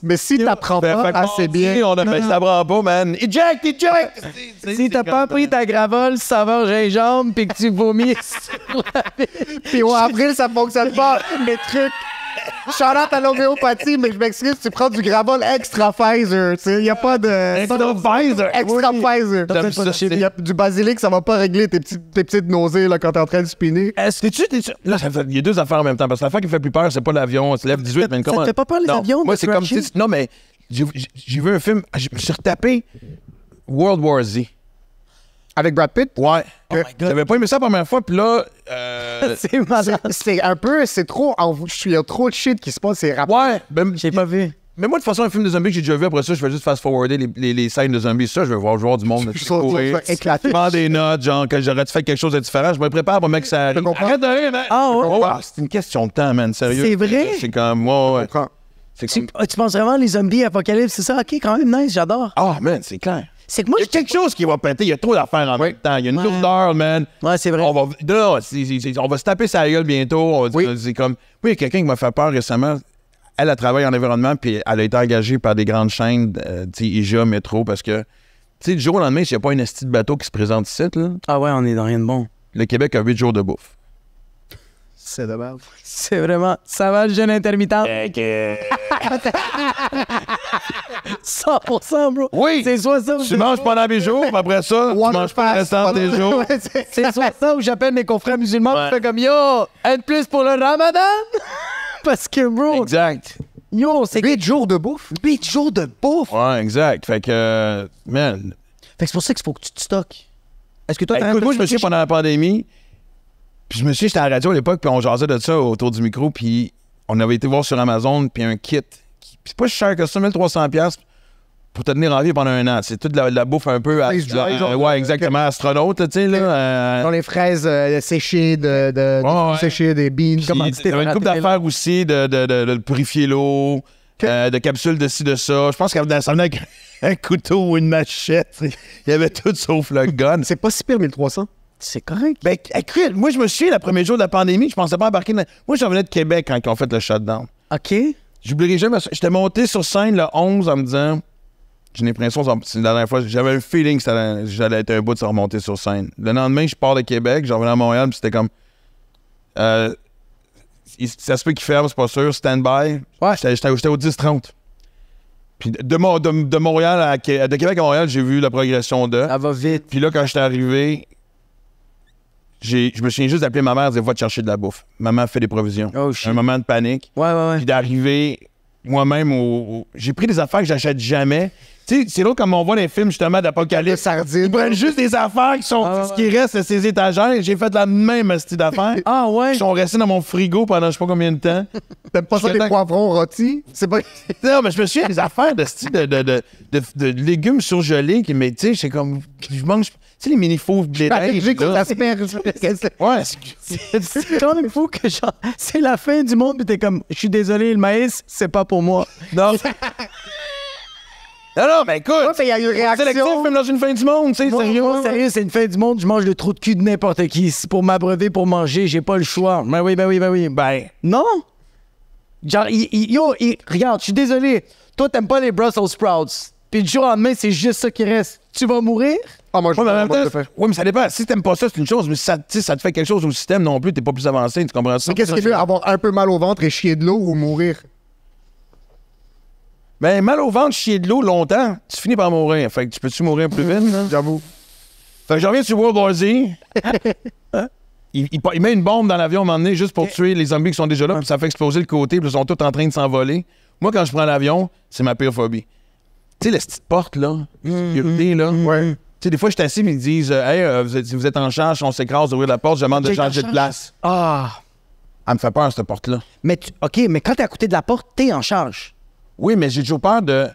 mais si t'apprends pas assez bien... On a fait, ça prend pas, man. Eject! Si t'as pas pris ta gravole, saveur gingembre, puis que tu vomis sur la puis au avril, ça fonctionne pas. Les trucs... Shout-out à l'homéopathie, mais je m'excuse, tu prends du Gravol extra Pfizer, tu sais, il n'y a pas de... Extra Pfizer! Extra Pfizer! Il y a du basilic, ça va pas régler tes petites nausées là, quand t'es en train de spinner. T'es-tu... Là, il y a deux affaires en même temps, parce que l'affaire qui me fait plus peur, c'est pas l'avion, c'est l'F-18, mais comment... Ça te fait pas peur, les avions? Moi, c'est comme... Non, mais j'ai vu un film, je me suis retapé World War Z. Avec Brad Pitt? Ouais. Oh my God. J'avais pas aimé ça la première fois, puis là... c'est malade. C'est un peu... C'est trop... Il y a trop de shit qui se passe, c'est rapide. Ouais. Ben, j'ai pas vu. Mais moi, de toute façon, un film de zombies que j'ai déjà vu, après ça, je vais juste fast-forwarder les scènes de zombies. Ça, je vais voir du monde courir, éclater. prendre des notes, genre que j'aurais fait quelque chose de différent. Je me prépare pour que ça arrive. Arrête de rire, man! Ah ouais? Oh, c'est une question de temps, man, sérieux. C'est vrai? C'est comme... moi, ouais. Tu penses vraiment les zombies apocalypse, c'est ça? OK, quand même, nice, j'adore. Ah, man, c'est clair. C'est que moi, il y a quelque chose qui va péter. Il y a trop d'affaires en même temps. Il y a une lourdeur, man. Ouais, c'est vrai. On va se taper sa gueule bientôt. C'est comme... Oui, il y a quelqu'un qui m'a fait peur récemment. Elle travaille en environnement, puis elle a été engagée par des grandes chaînes, IGA, Métro, parce que, tu sais, du jour au lendemain, s'il n'y a pas une esti de bateau qui se présente ici, là... Ah ouais, on est dans rien de bon. Le Québec a 8 jours de bouffe. C'est dommage. C'est vraiment... Ça va, le jeune intermittent? 100%, bro. Oui! C'est soit ça... Tu manges pendant 8 jours, puis après ça, tu manges pas le restant des jours. C'est soit ça où j'appelle mes confrères musulmans, puis je fais comme, yo, un de plus pour le ramadan? Parce que, bro... Exact. Yo, c'est... 8 jours de bouffe? 8 jours de bouffe? Ouais, exact. Fait que... man... Fait que c'est pour ça qu'il faut que tu te stockes. Est-ce que toi, t'as... Écoute, moi, je me souviens pendant la pandémie... Puis je me souviens, j'étais à la radio à l'époque, puis on jasait de ça autour du micro, puis on avait été voir sur Amazon, puis un kit. C'est pas si cher que ça, 1300$ pour te tenir en vie pendant un an. C'est toute la bouffe un peu... ouais, exactement, astronaute, tu sais, là. Dans les fraises séchées, séchées, des beans. Il y avait une couple d'affaires aussi, de purifier l'eau, de capsules de ci, de ça. Je pense que ça venait avec un couteau ou une machette. Il y avait tout sauf le gun. C'est pas si pire, 1300. C'est correct. Ben, écoute, moi, je me souviens, le premier jour de la pandémie, je pensais pas embarquer dans... Moi, j'en venais de Québec quand ils ont fait le shutdown. OK. J'oublierai jamais ça. J'étais monté sur scène le 11 en me disant... J'ai l'impression, c'est la dernière fois, j'avais un feeling que j'allais être un bout de se remonter sur scène. Le lendemain, je pars de Québec, j'en revenais à Montréal, puis c'était comme... ça se peut qu'il ferme, c'est pas sûr, stand-by. Ouais. J'étais au 10-30. Puis de Montréal de Québec à Montréal, j'ai vu la progression de... Ça va vite. Puis là, quand j'étais arrivé... Je me souviens juste d'appeler ma mère et de dire « Va te chercher de la bouffe ». Maman fait des provisions. Oh, shit. Un moment de panique. Ouais. Puis d'arriver moi-même j'ai pris des affaires que j'achète jamais. Tu sais, c'est là comme on voit dans les films justement d'Apocalypse. Sardines. Ils prennent juste des affaires qui sont ce qui reste de ces étagères. J'ai fait la même style d'affaires. Ah ouais? Ils sont restés dans mon frigo pendant je sais pas combien de temps. T'aimes pas ça les poivrons rôtis? C'est pas... Non, mais je me souviens des affaires de style de légumes surgelés qui, mais tu sais, c'est comme... Je mange... Tu sais, les mini-fauves blé J'ai qu'on t'asperge. Ouais, c'est quand même fou que genre, c'est la fin du monde, pis t'es comme, je suis désolé, le maïs, c'est pas pour moi. Non. Non, mais écoute! Il y a eu une réaction. C'est l'actif, même dans une fin du monde, tu sais, sérieux. Sérieux, c'est une fin du monde, je mange le trou de cul de n'importe qui. C'est pour m'abreuver, pour manger, j'ai pas le choix. Ben oui. Ben, non! Genre, regarde, je suis désolé. Toi, t'aimes pas les Brussels sprouts. Puis du jour au lendemain, c'est juste ça qui reste. Tu vas mourir? Ah, moi, je oui, mais ça dépend. Si t'aimes pas ça, c'est une chose, mais si ça te fait quelque chose au système non plus, t'es pas plus avancé, tu comprends ça? Mais qu'est-ce qui est mieux, avoir un peu mal au ventre et chier de l'eau ou mourir? Ben, mal au ventre, chier de l'eau longtemps, tu finis par mourir. Fait que tu peux-tu mourir plus vite? J'avoue. Fait que je reviens sur World War Z. Il met une bombe dans l'avion à un moment donné juste pour tuer les zombies qui sont déjà là, puis ça fait exploser le côté, puis ils sont tous en train de s'envoler. Moi, quand je prends l'avion, c'est ma pire phobie. Tu sais, la petite porte, là, sécurité, là. Ouais. Tu sais, des fois, je suis assis, mais ils disent Hey, vous êtes en charge, on s'écrase d'ouvrir la porte, je demande de changer de place. Ah! Elle me fait peur, cette porte-là. Mais OK, mais quand t'es à côté de la porte, t'es en charge. Oui, mais j'ai toujours peur de...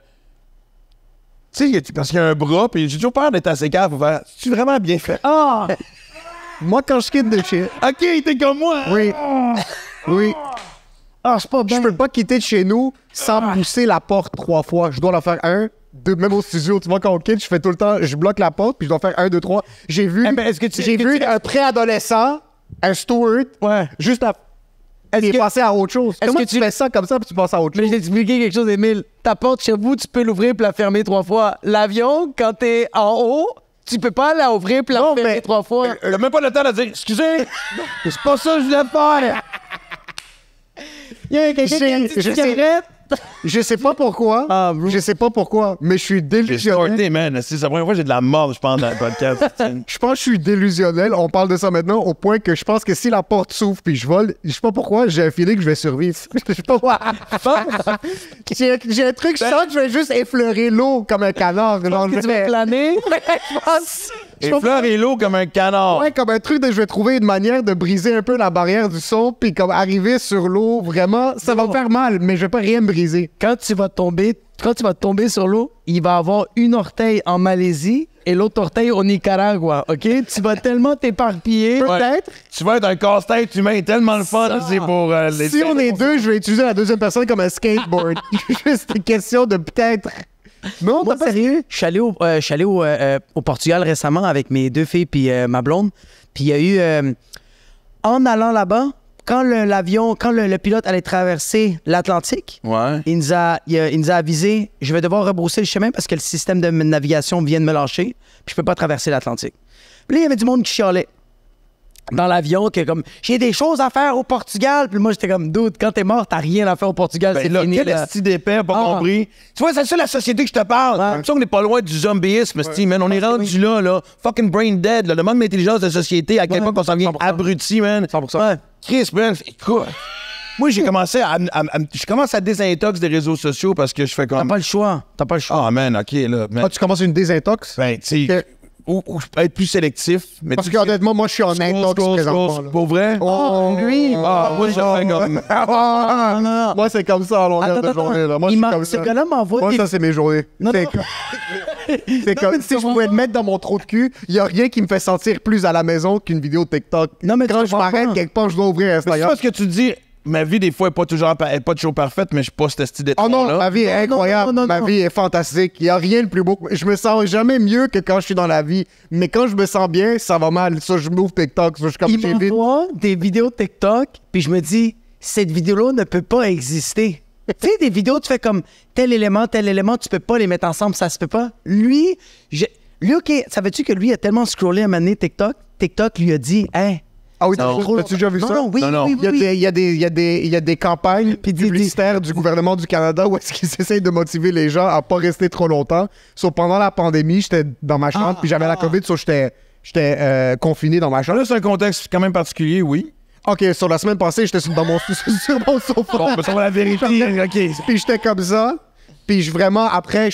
Tu sais, parce qu'il y a un bras, puis j'ai toujours peur d'être assez calme pour faire... C'est-tu vraiment bien fait? Ah! Moi, quand je quitte de chez... OK, t'es comme moi! Oui. Oui. Ah, c'est pas bien. Je peux pas quitter de chez nous sans pousser la porte 3 fois. Je dois la faire 1, même au studio, tu vois, quand on quitte, je fais tout le temps, je bloque la porte, puis je dois faire 1, 2, 3. J'ai vu, un préadolescent, un steward, juste à... Il est passé à autre chose. Comment tu fais ça comme ça, puis tu passes à autre chose? Mais je vais t'expliquer quelque chose, Émile. Ta porte chez vous, tu peux l'ouvrir puis la fermer 3 fois. L'avion, quand t'es en haut, tu peux pas la ouvrir puis la fermer 3 fois. Il a même pas le temps de dire « Excusez, c'est pas ça que je voulais faire! » Il y a quelqu'un qui a une petite cigarette. Je sais pas pourquoi. Je sais pas pourquoi, mais je suis délusionnel. J'ai starté, man. C'est la première fois que j'ai de la mort, je pense, dans le podcast. Je pense que je suis délusionnel. On parle de ça maintenant au point que je pense que si la porte s'ouvre puis je vole, je sais pas pourquoi, j'ai un feeling que je vais survivre. Je sais pas pourquoi. J'ai un truc, je sens que je vais juste effleurer l'eau comme un canard. Genre, Tu vas planer. Je pense. Effleurer l'eau comme un canard. Ouais, comme un truc de je vais trouver une manière de briser un peu la barrière du son puis comme arriver sur l'eau, vraiment, ça va me faire mal, mais je vais pas rien briser. Quand tu vas tomber sur l'eau, il va avoir une orteil en Malaisie et l'autre orteil au Nicaragua, OK? Tu vas tellement t'éparpiller. Peut-être. Tu vas être un casse-tête humain tellement le fun, c'est pour les... Si on est deux, je vais utiliser la deuxième personne comme un skateboard. Juste une question de peut-être... Non, pas sérieux. Je suis allé au Portugal récemment avec mes 2 filles puis ma blonde. Puis il y a eu... en allant là-bas, quand le pilote allait traverser l'Atlantique, il nous a avisé, je vais devoir rebrousser le chemin parce que le système de navigation vient de me lâcher, puis je peux pas traverser l'Atlantique. Puis là, il y avait du monde qui chialait dans l'avion, que comme, j'ai des choses à faire au Portugal. Puis moi, j'étais comme, dude, quand t'es mort, t'as rien à faire au Portugal. Ben c'est là, fini. quel esti d'épais, pas compris. Tu vois, c'est ça la société que je te parle. Comme ça, on n'est pas loin du zombieisme, man. On est rendu là. Fucking brain dead, là. Le manque d'intelligence de société, à quel point qu'on s'en vient 100%. abruti, man. 100%. Chris, man, écoute. Moi, j'ai commencé je commence à désintox des réseaux sociaux parce que je fais comme... T'as pas le choix. Ah, man, OK, là. Man. Ah, tu commences une désintox? Ben, tu sais... Ou je peux être plus sélectif. Mais parce que honnêtement, moi, je suis en intox présentement. Pour vrai? Oh, lui! Moi, je fais comme... Non. Moi, c'est comme ça à longueur de journée. Là. Moi, je suis comme ça. Ce gars-là m'envoie Moi, ça, c'est mes journées. C'est comme si je pouvais te mettre dans mon trou de cul, il n'y a rien qui me fait sentir plus à la maison qu'une vidéo TikTok. Non, mais quand je m'arrête quelque part, je dois ouvrir C'est Instagram. pas ce que tu dis. Ma vie, des fois, est pas toujours parfaite, mais je suis pas ce style d'être. Oh non, ma vie est incroyable. Ma vie est fantastique. Il n'y a rien de plus beau. Je me sens jamais mieux que quand je suis dans la vie. Mais quand je me sens bien, ça va mal. Ça, je m'ouvre TikTok. Ça, je suis comme il m'envoie des vidéos TikTok, puis je me dis, cette vidéo-là ne peut pas exister. Tu sais, des vidéos, tu fais comme tel élément, tu peux pas les mettre ensemble, ça se peut pas. Lui, OK, savais-tu que lui a tellement scrollé à un moment donné TikTok lui a dit, hey, ah oui, t'as-tu déjà vu ça? Non, oui. Il y a des campagnes publicitaires du gouvernement du Canada où est-ce qu'ils essayent de motiver les gens à pas rester trop longtemps. Pendant la pandémie, j'étais dans ma chambre, puis j'avais la COVID, j'étais confiné dans ma chambre. Là, c'est un contexte quand même particulier, oui. OK, sur la semaine passée, j'étais sur mon sofa. Bon, ça va la vérité, OK. Puis j'étais comme ça, puis je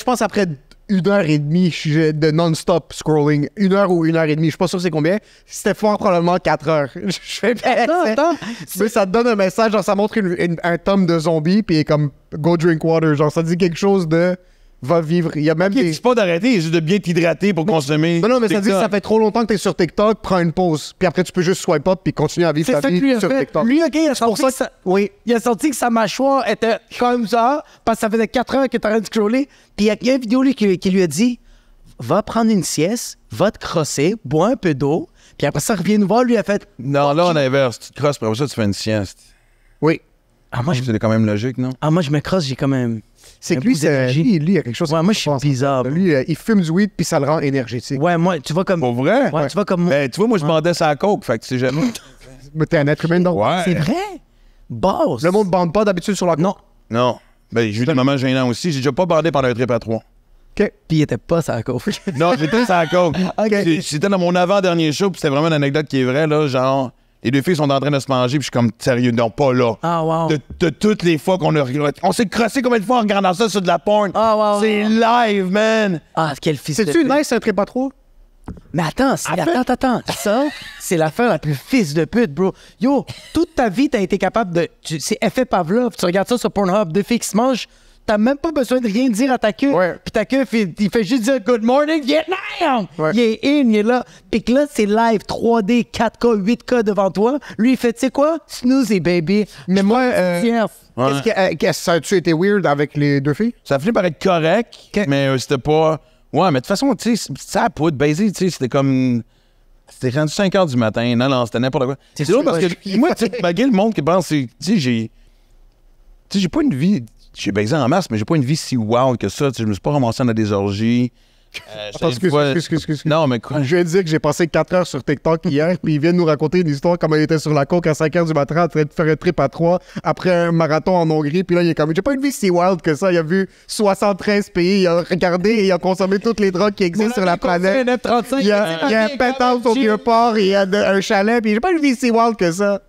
pense après 1h30 de non-stop scrolling. 1 heure ou 1h30, je suis pas sûr c'est combien. C'était fort probablement 4 heures. Je fais Attends. Mais ça te donne un message, genre ça montre un tome de zombies, puis il est comme go drink water. Genre ça dit quelque chose de va vivre. Il y a même C'est pas d'arrêter, c'est juste de bien t'hydrater pour consommer. Non, mais ça dit que ça fait trop longtemps que t'es sur TikTok, prends une pause. Puis après, tu peux juste swipe up puis continuer à vivre ta vie sur TikTok. Lui, OK, il a senti que sa mâchoire était comme ça, parce que ça faisait 4 heures qu'il était en train de scroller. Puis il y a une vidéo qui lui a dit, va prendre une sieste, va te crosser, bois un peu d'eau, puis après ça, reviens nous voir. Lui a fait... Non, là, on inverse. Tu te crosses, puis après ça, tu fais une sieste. Oui. C'est quand même logique, non? Moi, je me crosse, j'ai quand même... C'est que lui, il y a quelque chose. Ouais, moi, je suis bizarre. Lui, il fume du weed puis ça le rend énergétique. Ouais, moi, tu vois comme. Pour vrai? Ouais, tu vois comme. Ben, tu vois, moi, je bandais ça à coke, fait que tu sais jamais. Mais t'es un être humain, donc. Ouais. C'est vrai? Boss. Le monde bande pas d'habitude sur la coke. Non. Ben, j'ai eu des moments gênants aussi. J'ai déjà pas bandé pendant un trip à 3. OK. Puis il était pas ça à coke. Non, j'étais ça à coke. OK. C'était dans mon avant-dernier show, puis c'était vraiment une anecdote qui est vraie, là. Genre, les 2 filles sont en train de se manger, puis je suis comme, sérieux, non, pas là. Ah, wow. De toutes les fois qu'on a regardé. On s'est crossé combien de fois en regardant ça sur de la porn? Ah, wow. C'est live, man! Ah, quel fils de C'est-tu pute. nice un trip à 3? Mais attends. Ça, c'est l'affaire la plus fils de pute, bro. Yo, toute ta vie, t'as été capable de... C'est effet Pavlov. Tu regardes ça sur Pornhub, 2 filles qui se mangent. T'as même pas besoin de rien dire à ta queue. Ouais. Puis ta queue, il fait juste dire « Good morning, Vietnam! Ouais. Il est il est là. Puis que là, c'est live, 3D, 4K, 8K devant toi. Lui, il fait, tu sais quoi? Snoozy, baby. Mais moi, Tiens. Ouais. Ça a-tu été weird avec les deux filles? Ça a fini par être correct, mais c'était pas... Ouais, mais de toute façon, tu sais, ça a pas de baiser, tu sais, c'était comme... C'était rendu 5 h du matin. Non, c'était n'importe quoi. C'est drôle parce que moi, tu sais, malgré le monde qui pense, tu sais, j'ai pas une vie... J'ai baisé en masse, mais j'ai pas une vie si wild que ça. Tu sais, je me suis pas ramassé dans des orgies. Attends, excuse. Non, mais quoi? Je viens de dire que j'ai passé 4 heures sur TikTok hier, puis ils viennent nous raconter une histoire comme elle était sur la coke à 5 h du matin en train de faire un trip à 3 après un marathon en Hongrie. Puis là, il est comme, j'ai pas une vie si wild que ça. Il a vu 73 pays, il a regardé et il a consommé toutes les drogues qui existent sur la planète. Il y a un penthouse au Vieux-Port, il y a un chalet, puis j'ai pas une vie si wild que ça.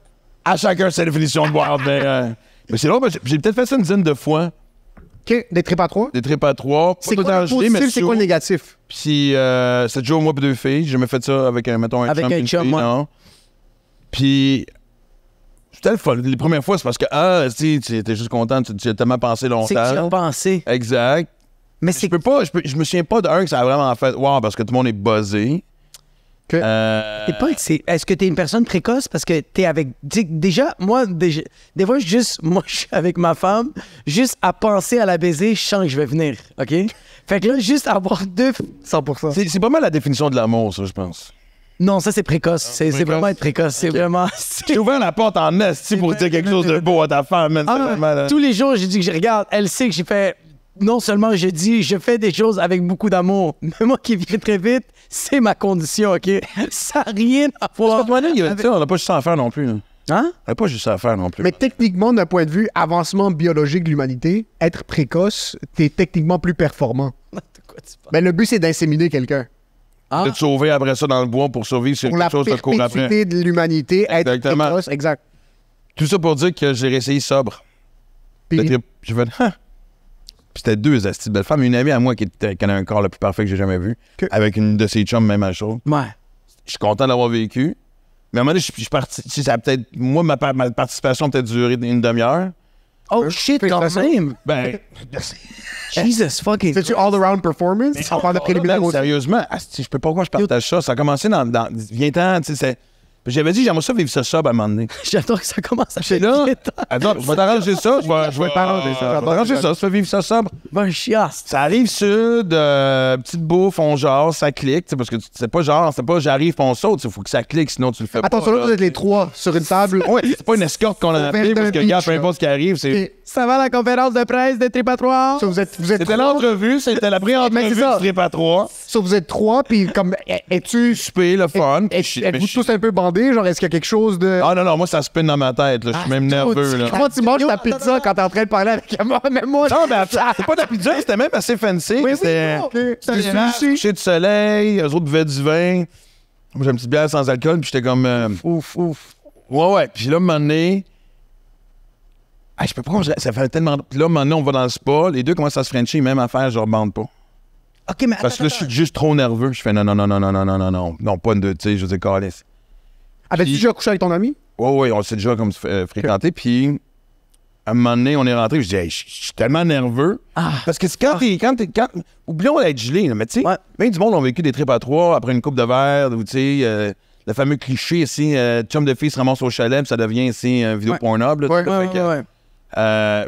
À chacun sa définition de wild, mais c'est drôle, j'ai peut-être fait ça une dizaine de fois. OK, des trips à 3? Des trips à 3. C'est quoi le positif, c'est quoi le négatif? Puis, 7 jours, moi, puis 2 filles. J'ai jamais fait ça avec, mettons, un chum. Avec un chum, moi. Non. Puis, c'était le fun. Les premières fois, c'est parce que, tu étais juste content, tu as tellement pensé longtemps. C'est que tu as pensé. Exact. Mais je me souviens pas d'un que ça a vraiment fait, wow, parce que tout le monde est buzzé. Okay. Est-ce que t'es une personne précoce parce que t'es avec... Déjà, des fois, je suis avec ma femme, juste à penser à la baiser, je sens que je vais venir, OK? Fait que là, juste avoir 100%. C'est pas mal la définition de l'amour, ça, je pense. Non, ça, c'est précoce. C'est vraiment être précoce. C'est vraiment... J'ai ouvert la porte en esti pour dire quelque chose de beau à ta femme, man. Tous les jours, j'ai dit que je regarde. Elle sait que j'ai fait... Non seulement je fais des choses avec beaucoup d'amour, mais moi qui viens très vite, c'est ma condition, OK? Ça n'a rien à voir. On n'a pas juste ça à faire non plus. Là. Hein? On n'a pas juste ça à faire non plus. Mais techniquement, d'un point de vue avancement biologique de l'humanité, être précoce, t'es techniquement plus performant. Mais le but, c'est d'inséminer quelqu'un. De te sauver après ça dans le bois pour survivre sur quelque chose de court après. Pour la perpétuité de l'humanité, être précoce, exact. Tout ça pour dire que j'ai réessayé sobre. J'ai fait... Puis c'était 2 astis de belles femmes. Une amie à moi qui a un corps le plus parfait que j'ai jamais vu. Avec une de ses chums, même chose. Ouais. Je suis content d'avoir vécu. Mais à un moment donné, je suis parti. Ça a peut-être. Moi, ma participation a peut-être duré une demi-heure. Oh shit, quand même! Ben. Jesus fucking. C'est-tu all-around performance? On parle de préliminaire aussi. Sérieusement, je peux pas pourquoi je partage ça. Ça a commencé dans. Viens-t'en, tu sais, j'avais dit, j'aimerais ça vivre ça sobre à un moment donné. J'adore que ça commence à faire là. Attends, je vais t'arranger ça. Je vais t'arranger ça. Je vais t'arranger ça. Tu fais vivre ça sobre. Ben, chiasse. Ça arrive sud, petite bouffe, on jase, ça clique. Parce que c'est pas genre, c'est pas j'arrive et on saute. Il faut que ça clique, sinon tu le fais pas. Attends, là, vous êtes les 3 sur une table. Ouais, c'est pas une escorte qu'on a appelée parce que, regarde, peu importe ce qui arrive, c'est. Ça va la conférence de presse de Trip à 3? C'était l'entrevue, c'était la première entrevue de Trip à 3. So, vous êtes 3, puis comme, es-tu... Souper, le fun. Êtes-vous tous un peu bandés? Genre, est-ce qu'il y a quelque chose de... Ah non, moi, ça spin dans ma tête, là. Je suis même nerveux, là. Comment tu manges ta pizza quand t'es en train de parler avec moi? Même moi... Non, mais c'est pas de la pizza, c'était même assez fancy. Oui, c'était coucher de soleil, eux autres buvaient du vin. Moi, j'ai une petite bière sans alcool, puis j'étais comme... Ouf. Ouais. Puis là, un moment donné... je peux pas... Ça fait tellement... Puis là, un moment donné, on va dans le spa. Les deux commencent à se frencher, même affaire, je rebande pas. OK, mais parce que là, je suis juste trop nerveux. Je fais non. Non, pas une deux, tu sais, je dis calice. Avais-tu déjà couché avec ton ami? Oui, on s'est déjà comme fréquenté. Puis, à un moment donné, on est rentré. Je dis, hey, je suis tellement nerveux. Parce que c'est quand oublions d'être gelé, là, mais tu sais, bien du monde ont vécu des trips à 3 après une coupe de verre, ou tu sais, le fameux cliché ici, chum de fille se ramasse au chalet, puis ça devient ici une vidéo Pornhub. Ouais.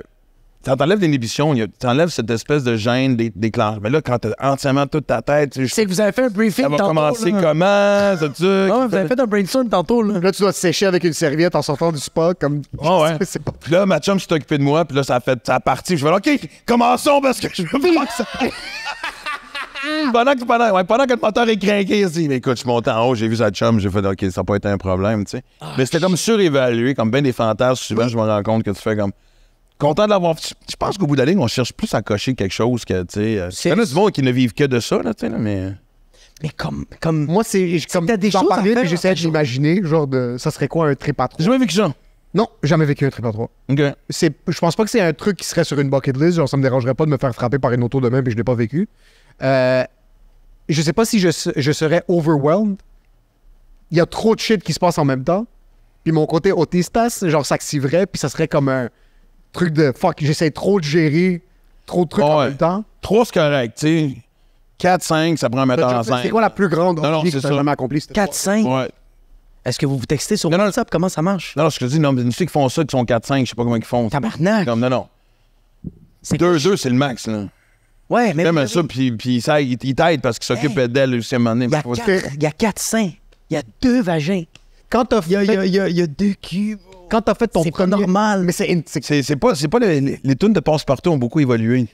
T'enlèves l'inhibition, t'enlèves cette espèce de gêne déclenche. Mais là, quand t'as entièrement toute ta tête... Tu sais que vous avez fait un briefing tantôt. Ça va commencer comment, ça, vous avez fait un brainstorm tantôt, là. Là, tu dois te sécher avec une serviette en sortant du spa, comme... Ouais. Puis là, ma chum s'est occupée de moi, puis là, ça a parti. Je vais là, OK, commençons, parce que je veux pas que ça... pendant que le moteur est craqué ici. Mais écoute, je suis monté en haut, j'ai vu sa chum, j'ai fait, OK, ça n'a pas été un problème, tu sais. Mais c'était comme surévalué, comme bien des fantasmes. Souvent, je me rends compte que tu fais comme... Content de l'avoir. Je pense qu'au bout de la ligne, on cherche plus à cocher quelque chose que, tu sais. Il y en a du monde qui ne vivent que de ça, là, tu sais, mais. Mais comme. Moi, c'est. Comme t'as des choses à faire. J'essaie de l'imaginer, genre de. Ça serait quoi un trip à 3? J'ai jamais vécu ça. Non, jamais vécu un trip à 3. OK. Je pense pas que c'est un truc qui serait sur une bucket list. Genre, ça me dérangerait pas de me faire frapper par une auto demain puis je l'ai pas vécu. Je sais pas si je serais overwhelmed. Il y a trop de shit qui se passe en même temps. Puis mon côté autistas, genre, s'activerait, puis ça serait comme un truc de fuck, j'essaie trop de gérer trop de trucs en même temps. 3, c'est correct, tu sais. 4, 5, ça prend un metteur en scène. C'est quoi la plus grande orgie que tu as jamais accomplie? 4, 5? Ouais. Est-ce que vous vous textez sur WhatsApp? Comment ça marche? Non, je te dis, non, mais ceux qui font ça, qui sont 4-5, je sais pas comment ils font. Tabarnak! Comme, non. 2-2, c'est le max, là. Ouais, mais... J'aime ça, puis ça, il t'aide parce qu'il s'occupe d'elle aussi à un moment donné. Il y a 4 seins. Il y a 2 vagins. Quand t'as fait... Il y a 2 culs. Quand t'as fait ton c'est premier... pas normal. Mais c'est pas les tunes de passe-partout ont beaucoup évolué.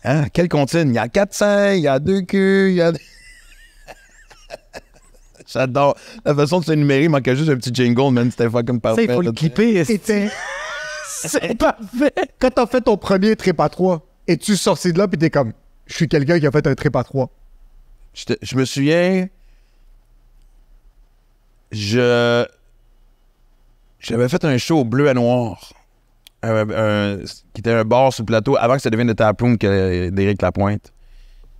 Hein? Quelle comptine? Il y a 4 seins, il y a 2 culs, il y a... J'adore. La façon de s'énumérer, il manquait juste un petit jingle, man. C'était fucking parfait. Il faut le clipper. C'est parfait. Quand t'as fait ton premier trip à 3, es-tu sorti de là pis t'es comme, je suis quelqu'un qui a fait un trip à 3? Je me souviens... J'avais fait un show au Bleu et Noir, qui était un bar sur le plateau avant que ça devienne le Taproom d'Éric Lapointe.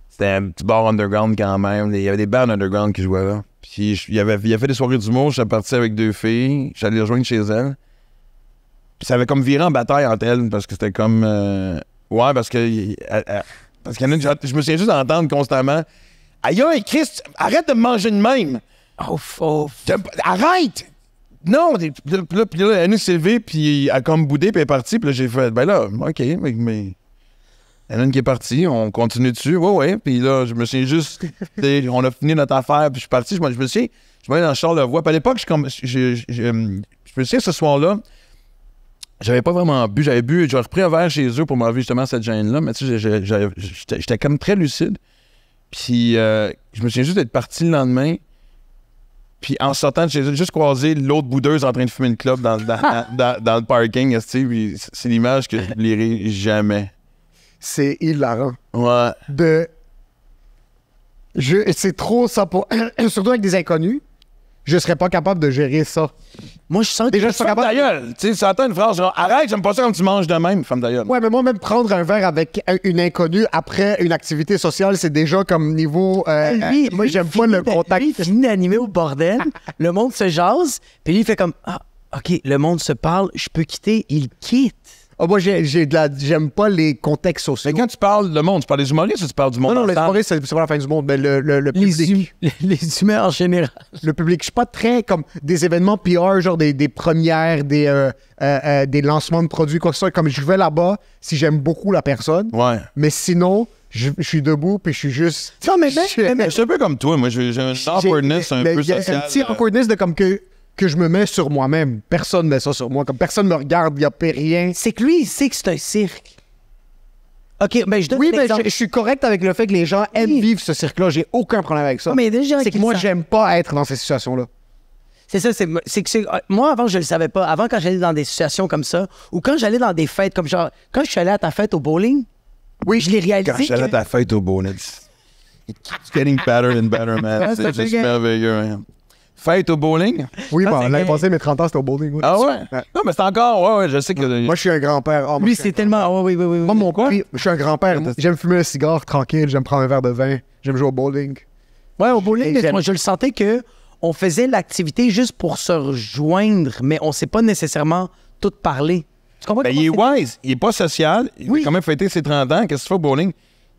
C'était un petit bar underground quand même. Il y avait des bands underground qui jouaient là. Puis il a fait des soirées d'humour, j'étais parti avec 2 filles, j'allais les rejoindre chez elles. Puis ça avait comme viré en bataille entre elles, parce que c'était comme... ouais, parce que y en a je me souviens juste d'entendre constamment « Aïe, Christ, arrête de me manger de même! » Arrête! Non! Puis là, elle s'est levée, puis elle a comme boudé, puis elle est partie. Puis là, j'ai fait, ben là, OK, mais... Il y en a une qui est partie, on continue dessus. Ouais. Puis là, je me souviens juste... on a fini notre affaire, puis je suis parti. Je me suis je me dans le Charlevoix. Puis à l'époque, je me souviens, ce soir-là, j'avais pas vraiment bu. J'avais repris un verre chez eux pour m'enlever justement cette gêne-là. Mais tu sais, j'étais comme très lucide. Puis je me souviens juste d'être parti le lendemain. Puis en sortant de chez eux, juste croiser l'autre boudeuse en train de fumer une clope dans le parking. C'est l'image que je n'oublierai jamais. C'est hilarant. Ouais. C'est trop ça pour... Surtout avec des inconnus, je serais pas capable de gérer ça. Moi, je sens déjà, je suis pas capable... Tu sais, ça entend une phrase genre « Arrête, j'aime pas ça quand tu manges de même, femme d'ailleurs. » Ouais, mais moi, même prendre un verre avec une inconnue après une activité sociale, c'est déjà comme niveau... moi, j'aime pas le contact. Il finit d'animer au bordel, le monde se jase, puis lui, il fait comme « Ah, OK, le monde se parle, je peux quitter. » Il quitte. Oh, moi, j'aime pas les contextes sociaux. Mais quand tu parles de monde, tu parles des humoristes ou tu parles du monde? Non, les humoristes, c'est pas la fin du monde, mais le public. Les humains en général. Le public. Je suis pas très comme des événements PR, genre des premières, des lancements de produits, quoi que ce soit. Comme je vais là-bas, si j'aime beaucoup la personne. Ouais. Mais sinon, je suis debout, puis je suis juste... Non, mais c'est un peu comme toi. Moi, j'ai un awkwardness un peu social. Un petit awkwardness de comme que je me mets sur moi-même. Personne ne met ça sur moi. Comme personne me regarde, il n'y a rien. C'est que lui, il sait que c'est un cirque. OK, ben je donne oui, mais je suis correct avec le fait que les gens aiment vivre ce cirque-là. J'ai aucun problème avec ça. Oh, mais c'est que moi, j'aime pas être dans ces situations-là. C'est ça, moi, avant, je le savais pas. Avant, quand j'allais dans des situations comme ça, ou quand j'allais dans des fêtes comme genre... Quand je suis allé à ta fête au bowling, oui, je l'ai réalisé. Quand j'allais à ta fête au bowling, it's getting better and better, man. C'est juste merveilleux, hein. Fête au bowling? Oui, bon, l'année passée, mes 30 ans, c'était au bowling. Oui. Ah ouais? Non, mais c'est encore... Ouais, je sais que... Moi, je suis un grand-père. Oh, lui, c'est tellement... oui. Moi, mon quoi? Je suis un grand-père. J'aime fumer un cigare tranquille, j'aime prendre un verre de vin, j'aime jouer au bowling. Ouais, au bowling, moi, je le sentais que on faisait l'activité juste pour se rejoindre, mais on s'est pas nécessairement tout parlé. Tu comprends? Ben, il est wise. Il est pas social. Il a quand même fêté ses 30 ans. Qu'est-ce que tu fais au bowling?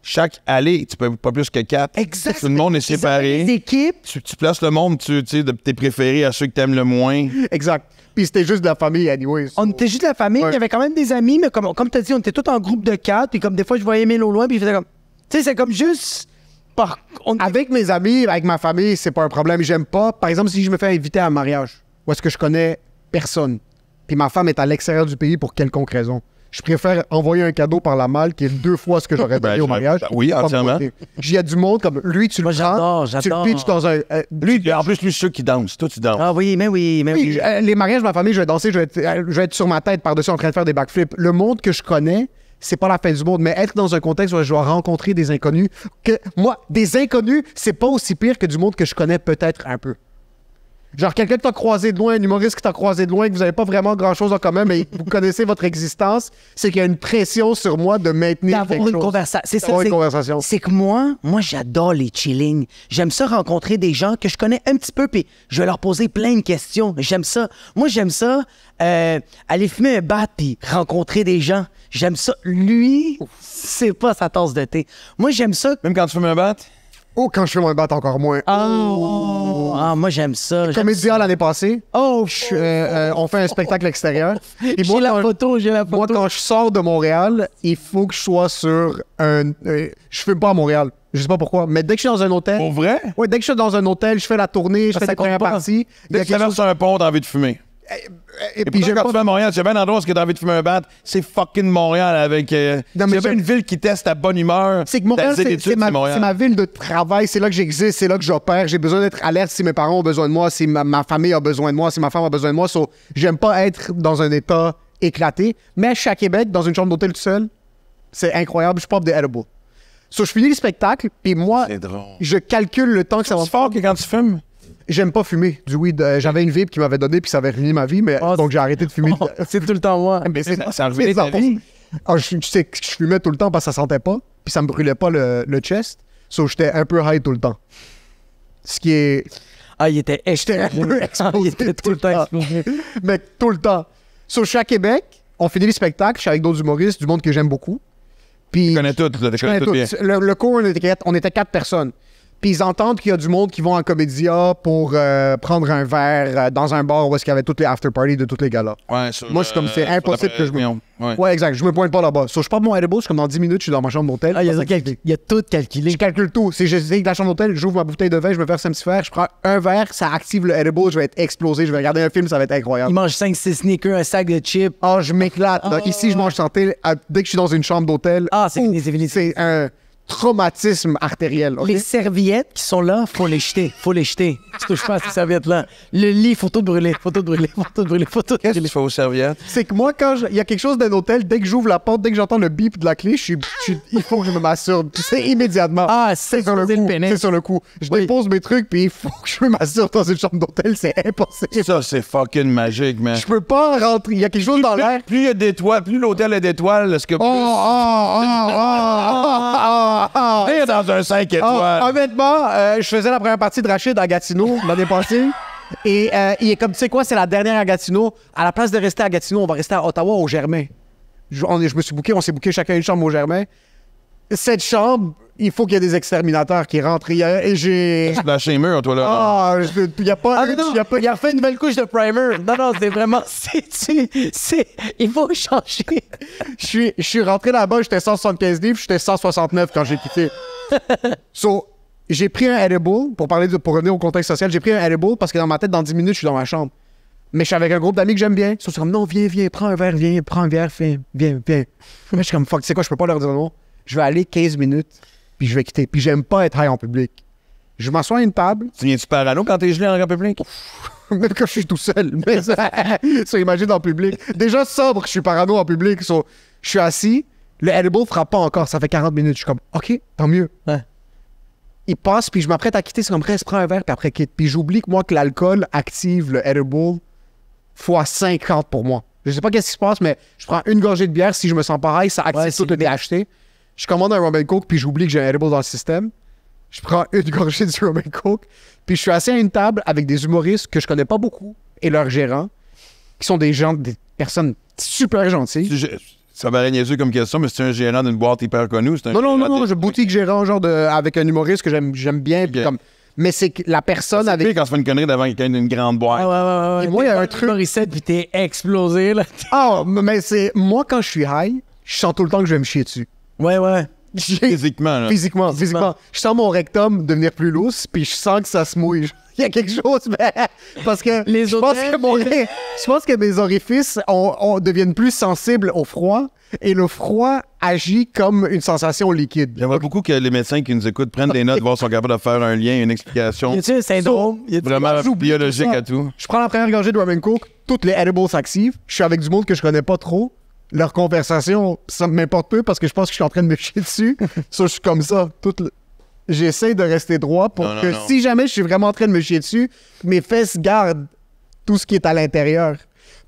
Chaque allée, tu peux pas plus que 4. Exact. Tout le monde est séparé. Les équipes. Tu places le monde, tu sais, de tes préférés à ceux que t'aimes le moins. Exact. Puis c'était juste de la famille, anyways. On était juste de la famille. Ouais. Il y avait quand même des amis, mais comme tu as dit, on était tous en groupe de 4. Puis comme des fois, je voyais Emile au loin, puis il faisait comme... Tu sais, c'est comme juste... Avec mes amis, avec ma famille, c'est pas un problème. J'aime pas... Par exemple, si je me fais inviter à un mariage, où est-ce que je connais personne, puis ma femme est à l'extérieur du pays pour quelconque raison, je préfère envoyer un cadeau par la malle qui est 2 fois ce que j'aurais donné au mariage. Oui, entièrement. Il y a du monde comme lui, tu le prends, tu le pitches dans un... lui, en plus, lui, c'est sûr qui danse. Toi, tu danses. Ah oui, mais oui. Les mariages de ma famille, je vais danser, je vais être sur ma tête par-dessus en train de faire des backflips. Le monde que je connais, c'est pas la fin du monde, mais être dans un contexte où je dois rencontrer des inconnus, des inconnus, c'est pas aussi pire que du monde que je connais peut-être un peu. Genre quelqu'un que t'as croisé de loin, un humoriste que t'as croisé de loin, que vous avez pas vraiment grand-chose en commun, mais vous connaissez votre existence, c'est qu'il y a une pression sur moi de maintenir quelque chose. C'est ça, une conversation. C'est que moi, j'adore les chillings. J'aime ça rencontrer des gens que je connais un petit peu, puis je vais leur poser plein de questions. J'aime ça. Moi, j'aime ça, aller fumer un bat puis rencontrer des gens. J'aime ça. Lui, c'est pas sa tasse de thé. Moi, j'aime ça. Même quand tu fumes un bat? Oh, quand je fais mon bat, encore moins. Moi, j'aime ça. Comédia l'année passée. Oh, on fait un spectacle extérieur. Et j'ai la photo. Moi, quand je sors de Montréal, il faut que je sois sur un... je fume pas à Montréal. Je sais pas pourquoi. Mais dès que je suis dans un hôtel... Pour vrai? Oui, dès que je suis dans un hôtel, je fais la tournée, je fais les premières parties. Dès que tu traverses un pont, t'as envie de fumer. Et puis, quand tu vas à Montréal, tu as bien un endroit où tu as envie de fumer un bat. C'est fucking Montréal avec... Non, mais c'est une ville qui teste ta bonne humeur. C'est que Montréal, c'est ma ville de travail. C'est là que j'existe, c'est là que j'opère. J'ai besoin d'être alerte si mes parents ont besoin de moi, si ma famille a besoin de moi, si ma femme a besoin de moi. J'aime pas être dans un état éclaté. Mais je suis à Québec, dans une chambre d'hôtel tout seul. C'est incroyable. Je pop des edibles. Je finis le spectacle, puis moi, je calcule le temps que ça va... C'est fort que quand tu fumes? J'aime pas fumer du weed. J'avais une vape qui m'avait donné, puis ça avait ruiné ma vie, mais donc j'ai arrêté de fumer. C'est tout le temps moi. Mais ça a ruiné ta vie? Tu sais que je fumais tout le temps parce que ça sentait pas, puis ça me brûlait pas le chest. J'étais un peu high tout le temps. Ce qui est... il était extrêmement explosé. Il était tout le temps explosé. Mais tout le temps. Je suis à Québec, on finit les spectacles, je suis avec d'autres humoristes, du monde que j'aime beaucoup. Puis... Tu connais tout, bien. Le cours, on était 4 personnes. Puis ils entendent qu'il y a du monde qui vont en comédia pour prendre un verre dans un bar où est-ce qu'il y avait toutes les after-parties de tous les gars-là. Ouais, moi, je suis comme, c'est impossible que je me... Ouais, exact. Je me pointe pas là-bas. Je prends mon edible, comme dans 10 minutes, je suis dans ma chambre d'hôtel. Il y a tout calculé. Je calcule tout. C'est je sais que la chambre d'hôtel, j'ouvre ma bouteille de vin, je me verse un petit verre, je prends un verre, ça active le edible, je vais être explosé, je vais regarder un film, ça va être incroyable. Il mange 5-6 sneakers, un sac de chips. Je m'éclate. Ici, je mange santé. Dès que je suis dans une chambre d'hôtel, c'est un traumatisme artériel. Okay? Les serviettes qui sont là, faut les jeter. Tu touches pas à ces serviettes-là. Le lit, faut tout brûler. Qu'est-ce que tu fais aux serviettes? C'est que moi, quand il y a quelque chose d'un hôtel, dès que j'ouvre la porte, dès que j'entends le bip de la clé, il faut que je me masturbe. C'est immédiatement. C'est sur le coup. C'est sur le coup. Je dépose mes trucs, puis il faut que je me masturbe dans une chambre d'hôtel. C'est impossible. Ça, c'est fucking magique, man. Je peux pas rentrer. Il y a quelque chose dans l'air. Plus il y a d'étoiles, plus l'hôtel a d'étoiles, est-ce que Et dans un 5 étoiles. Honnêtement, je faisais la première partie de Rachid à Gatineau l'année passée. Et il est comme, tu sais quoi, c'est la dernière à Gatineau. À la place de rester à Gatineau, on va rester à Ottawa, au Germain. On s'est booké chacun une chambre au Germain. Cette chambre, il faut qu'il y ait des exterminateurs qui rentrent. Et j'ai... Tu lâché les murs, toi, là. Il y a pas... Il a refait une nouvelle couche de primer. Non, c'est vraiment... Il faut changer. Je suis rentré là-bas, j'étais 175 livres, j'étais 169 quand j'ai quitté. J'ai pris un edible, pour revenir au contexte social, j'ai pris un edible parce que dans ma tête, dans 10 minutes, je suis dans ma chambre. Mais je suis avec un groupe d'amis que j'aime bien. Ils sont comme, non, viens, prends un verre, viens. Mais je suis comme, fuck, tu sais quoi, je peux pas leur dire non. Je vais aller 15 minutes, puis je vais quitter. Puis j'aime pas être high en public. Je m'assois à une table. Tu viens-tu parano quand t'es gelé en public? Même quand je suis tout seul. Mais ça, imagine en public. Déjà sobre, je suis parano en public. Je suis assis, le edible frappe pas encore, ça fait 40 minutes. Je suis comme, OK, tant mieux. Ouais. Il passe, puis je m'apprête à quitter. C'est comme, reste, prends un verre, puis après quitte. Puis j'oublie que moi, que l'alcool active le edible fois 50 pour moi. Je sais pas qu'est-ce qui se passe, mais je prends une gorgée de bière. Si je me sens pareil, ça active tout le THC. Je commande un rum and coke, puis j'oublie que j'ai un edible dans le système. Je prends une gorgée du rum and coke, puis je suis assis à une table avec des humoristes que je connais pas beaucoup et leurs gérants, qui sont des personnes super gentilles. Ça va niaiser comme question, mais c'est un gérant d'une boîte hyper connue. Non, je boutique gérant avec un humoriste que j'aime bien. Comme... Mais c'est que la personne avec... C'est quand tu fais une connerie devant quelqu'un d'une grande boîte. Ouais. Et moi, il y a un truc... Puis t'es explosé, là. Mais c'est... Moi, quand je suis high, je sens tout le temps que je vais me chier dessus. Ouais. Physiquement, là. Physiquement. Je sens mon rectum devenir plus lousse, puis je sens que ça se mouille. Il y a quelque chose, mais... Parce que je pense que mes orifices deviennent plus sensibles au froid, et le froid agit comme une sensation liquide. J'aimerais beaucoup que les médecins qui nous écoutent prennent des notes, voir si sont capables de faire un lien, une explication. Y a-tu un syndrome? Vraiment biologique à tout. Je prends la première gorgée de rum and coke, toutes les edibles s'activent, je suis avec du monde que je connais pas trop. Leur conversation, ça m'importe peu parce que je pense que je suis en train de me chier dessus. Je suis comme ça. J'essaie de rester droit pour que si jamais je suis vraiment en train de me chier dessus, mes fesses gardent tout ce qui est à l'intérieur.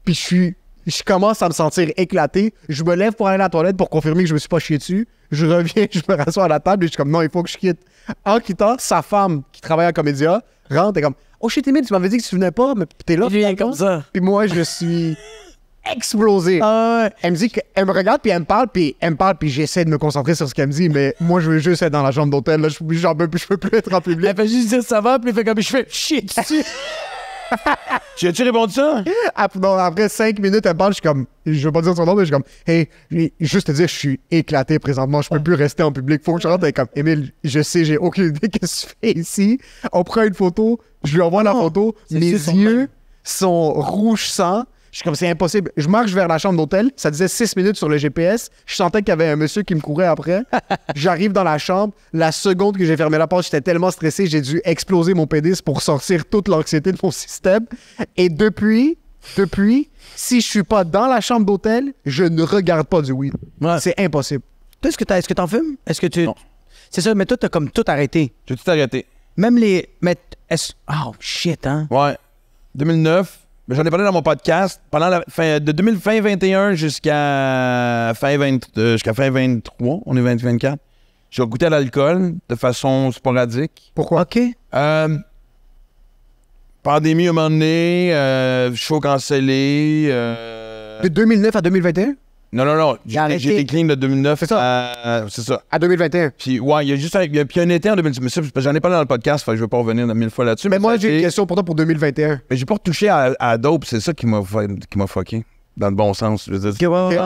Puis je commence à me sentir éclaté. Je me lève pour aller à la toilette pour confirmer que je me suis pas chié dessus. Je reviens, je me rassois à la table et je suis comme non, il faut que je quitte. En quittant, sa femme qui travaille en comédia rentre et comme oh, je suis timide, tu m'avais dit que tu venais pas, mais t'es là. Je viens comme ça. Puis moi, je suis explosé. Elle me dit qu'elle me regarde, puis elle me parle, puis j'essaie de me concentrer sur ce qu'elle me dit, mais moi, je veux juste être dans la chambre d'hôtel. Là, je peux plus être en public. Elle fait juste dire ça va, puis elle fait comme je fais shit. Tu as-tu répondu ça? Après 5 minutes, elle me parle, je suis comme, je veux pas dire son nom, mais je suis comme, hey, juste te dire, je suis éclaté présentement, je peux plus rester en public. Faut que je rentre. Elle est comme, Émile, je sais, j'ai aucune idée qu'est-ce que tu fais ici. On prend une photo, je lui envoie la photo, mes yeux sont rouge sang. Je suis comme, c'est impossible. Je marche vers la chambre d'hôtel. Ça disait 6 minutes sur le GPS. Je sentais qu'il y avait un monsieur qui me courait après. J'arrive dans la chambre. La seconde que j'ai fermé la porte, j'étais tellement stressé, j'ai dû exploser mon pénis pour sortir toute l'anxiété de mon système. Et depuis, si je suis pas dans la chambre d'hôtel, je ne regarde pas du weed. Ouais. C'est impossible. Toi, est-ce que t'en fumes? Est-ce que tu... Non. C'est ça, mais toi, t'as comme tout arrêté. J'ai tout arrêté. Même les... Mais oh, shit, hein? Ouais. 2009. Mais j'en ai parlé dans mon podcast. Pendant la fin de 2021 jusqu'à fin 23, on est 2024. J'ai goûté à l'alcool de façon sporadique. Pourquoi? OK. Pandémie à un moment donné, show cancellé. De 2009 à 2021? Non. arrêté. J'ai été clean de 2009 C'est à... C'est ça. À 2021. Puis, ouais, il y a juste puis un été en 2010. Mais ça, j'en ai parlé dans le podcast, fait que je veux pas revenir 1000 fois là-dessus. Mais moi, j'ai une été... question pour toi pour 2021. Mais j'ai pas retouché à dope, c'est ça qui m'a fucké. Dans le bon sens. Je veux dire, ouais.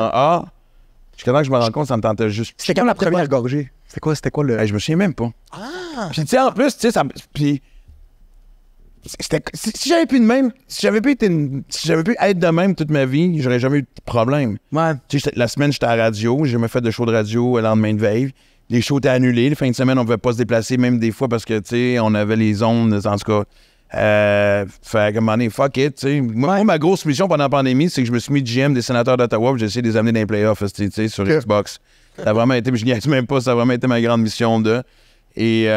jusqu'à temps que je me rends compte, ça me tentait juste. C'était quand la première gorgée? C'était quoi le... Hey, je me souviens même pas. Puis, tu sais, en plus, tu sais, ça. Puis. Si j'avais pu de même, si j'avais pu être de même toute ma vie, j'aurais jamais eu de problème. Ouais. Tu sais, la semaine, j'étais à la radio, j'ai jamais fait de show de radio le lendemain de veille. Les shows étaient annulés, les fins de semaine, on pouvait pas se déplacer, même des fois parce que, tu sais, on avait les ondes, en tout cas. Fait qu'à un moment donné, fuck it, tu sais. Moi, ma grosse mission pendant la pandémie, c'est que je me suis mis GM des sénateurs d'Ottawa, j'ai essayé de les amener dans les playoffs, tu sais, sur Xbox. Ça a vraiment été, je n'y même pas, ça a vraiment été ma grande mission de. Et,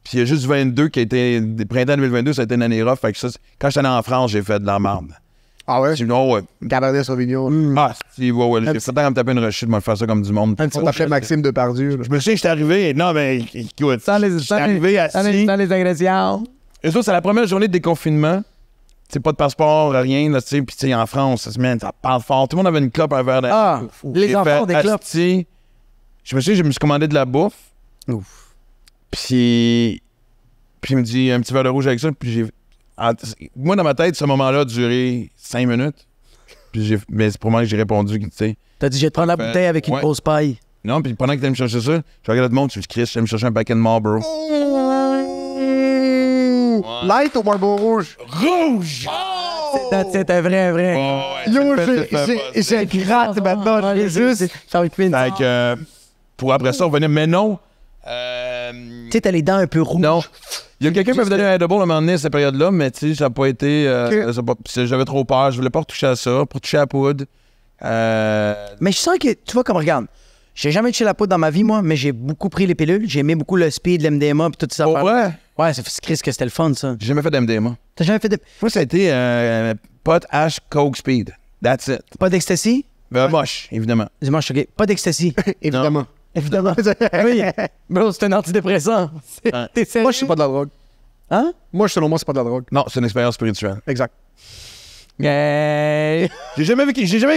puis il y a juste 22 qui a été. Printemps 2022, ça a été une année rough. Fait que ça, quand j'étais allé en France, j'ai fait de la merde. Ah ouais? Ouais. Cabernet Sauvignon. Ah, si, ouais. J'ai fait tant à me taper une rechute, moi, faire ça comme du monde. On t'appelait Maxime Depardieu. Je me souviens, j'étais arrivé. Non, mais écoute. J'étais arrivé assis. Sans les agressions. Et ça, c'est la première journée de déconfinement. C'est pas de passeport, rien, là, tu sais. Puis, tu sais, en France, ça parle fort. Tout le monde avait une clope, un verre de. Ah, les enfants ont des clopes. Je me souviens, je me suis commandé de la bouffe. Ouf. Puis il me dit un petit verre de rouge avec ça. Puis moi, dans ma tête, ce moment-là a duré 5 minutes. Mais c'est pour moi que j'ai répondu, tu sais. T'as dit, je vais te prendre la bouteille avec une grosse paille. Non, puis pendant que t'allais me chercher ça, je regardais le monde, tu me dis, Chris, j'allais me chercher un paquet de Marlboro. Light ou Marlboro rouge? Rouge! C'était vrai. Oh, ouais, Yo, j'ai gratte maintenant. Juste. Fait que, pour après ça, revenir. Mais non. Tu sais, t'as les dents un peu rouges. Non. Il y a quelqu'un qui m'avait donné un edible à un moment donné à cette période-là, mais tu sais, ça n'a pas été. J'avais trop peur, je voulais pas retoucher à ça, pas toucher à la poudre. Mais je sens que, tu vois, comme regarde, j'ai jamais touché la poudre dans ma vie, moi, mais j'ai beaucoup pris les pilules. J'ai aimé beaucoup le speed, l'MDMA, puis tout ça. Ouais? Ouais, c'est Chris que c'était le fun, ça. J'ai jamais fait d'MDMA. T'as jamais fait de. Moi, ça a été pot, hash, coke, speed. That's it. Pas d'ecstasy? Moche, évidemment. Dis-moi, je suis choqué. Pas d'ecstasy. Évidemment. Évidemment. Oui. Bro, c'est un antidépressant. T'es sérieux? Moi, je suis pas de la drogue. Hein? Moi, selon moi, c'est pas de la drogue. Non, c'est une expérience spirituelle. Exact. Hey. J'ai jamais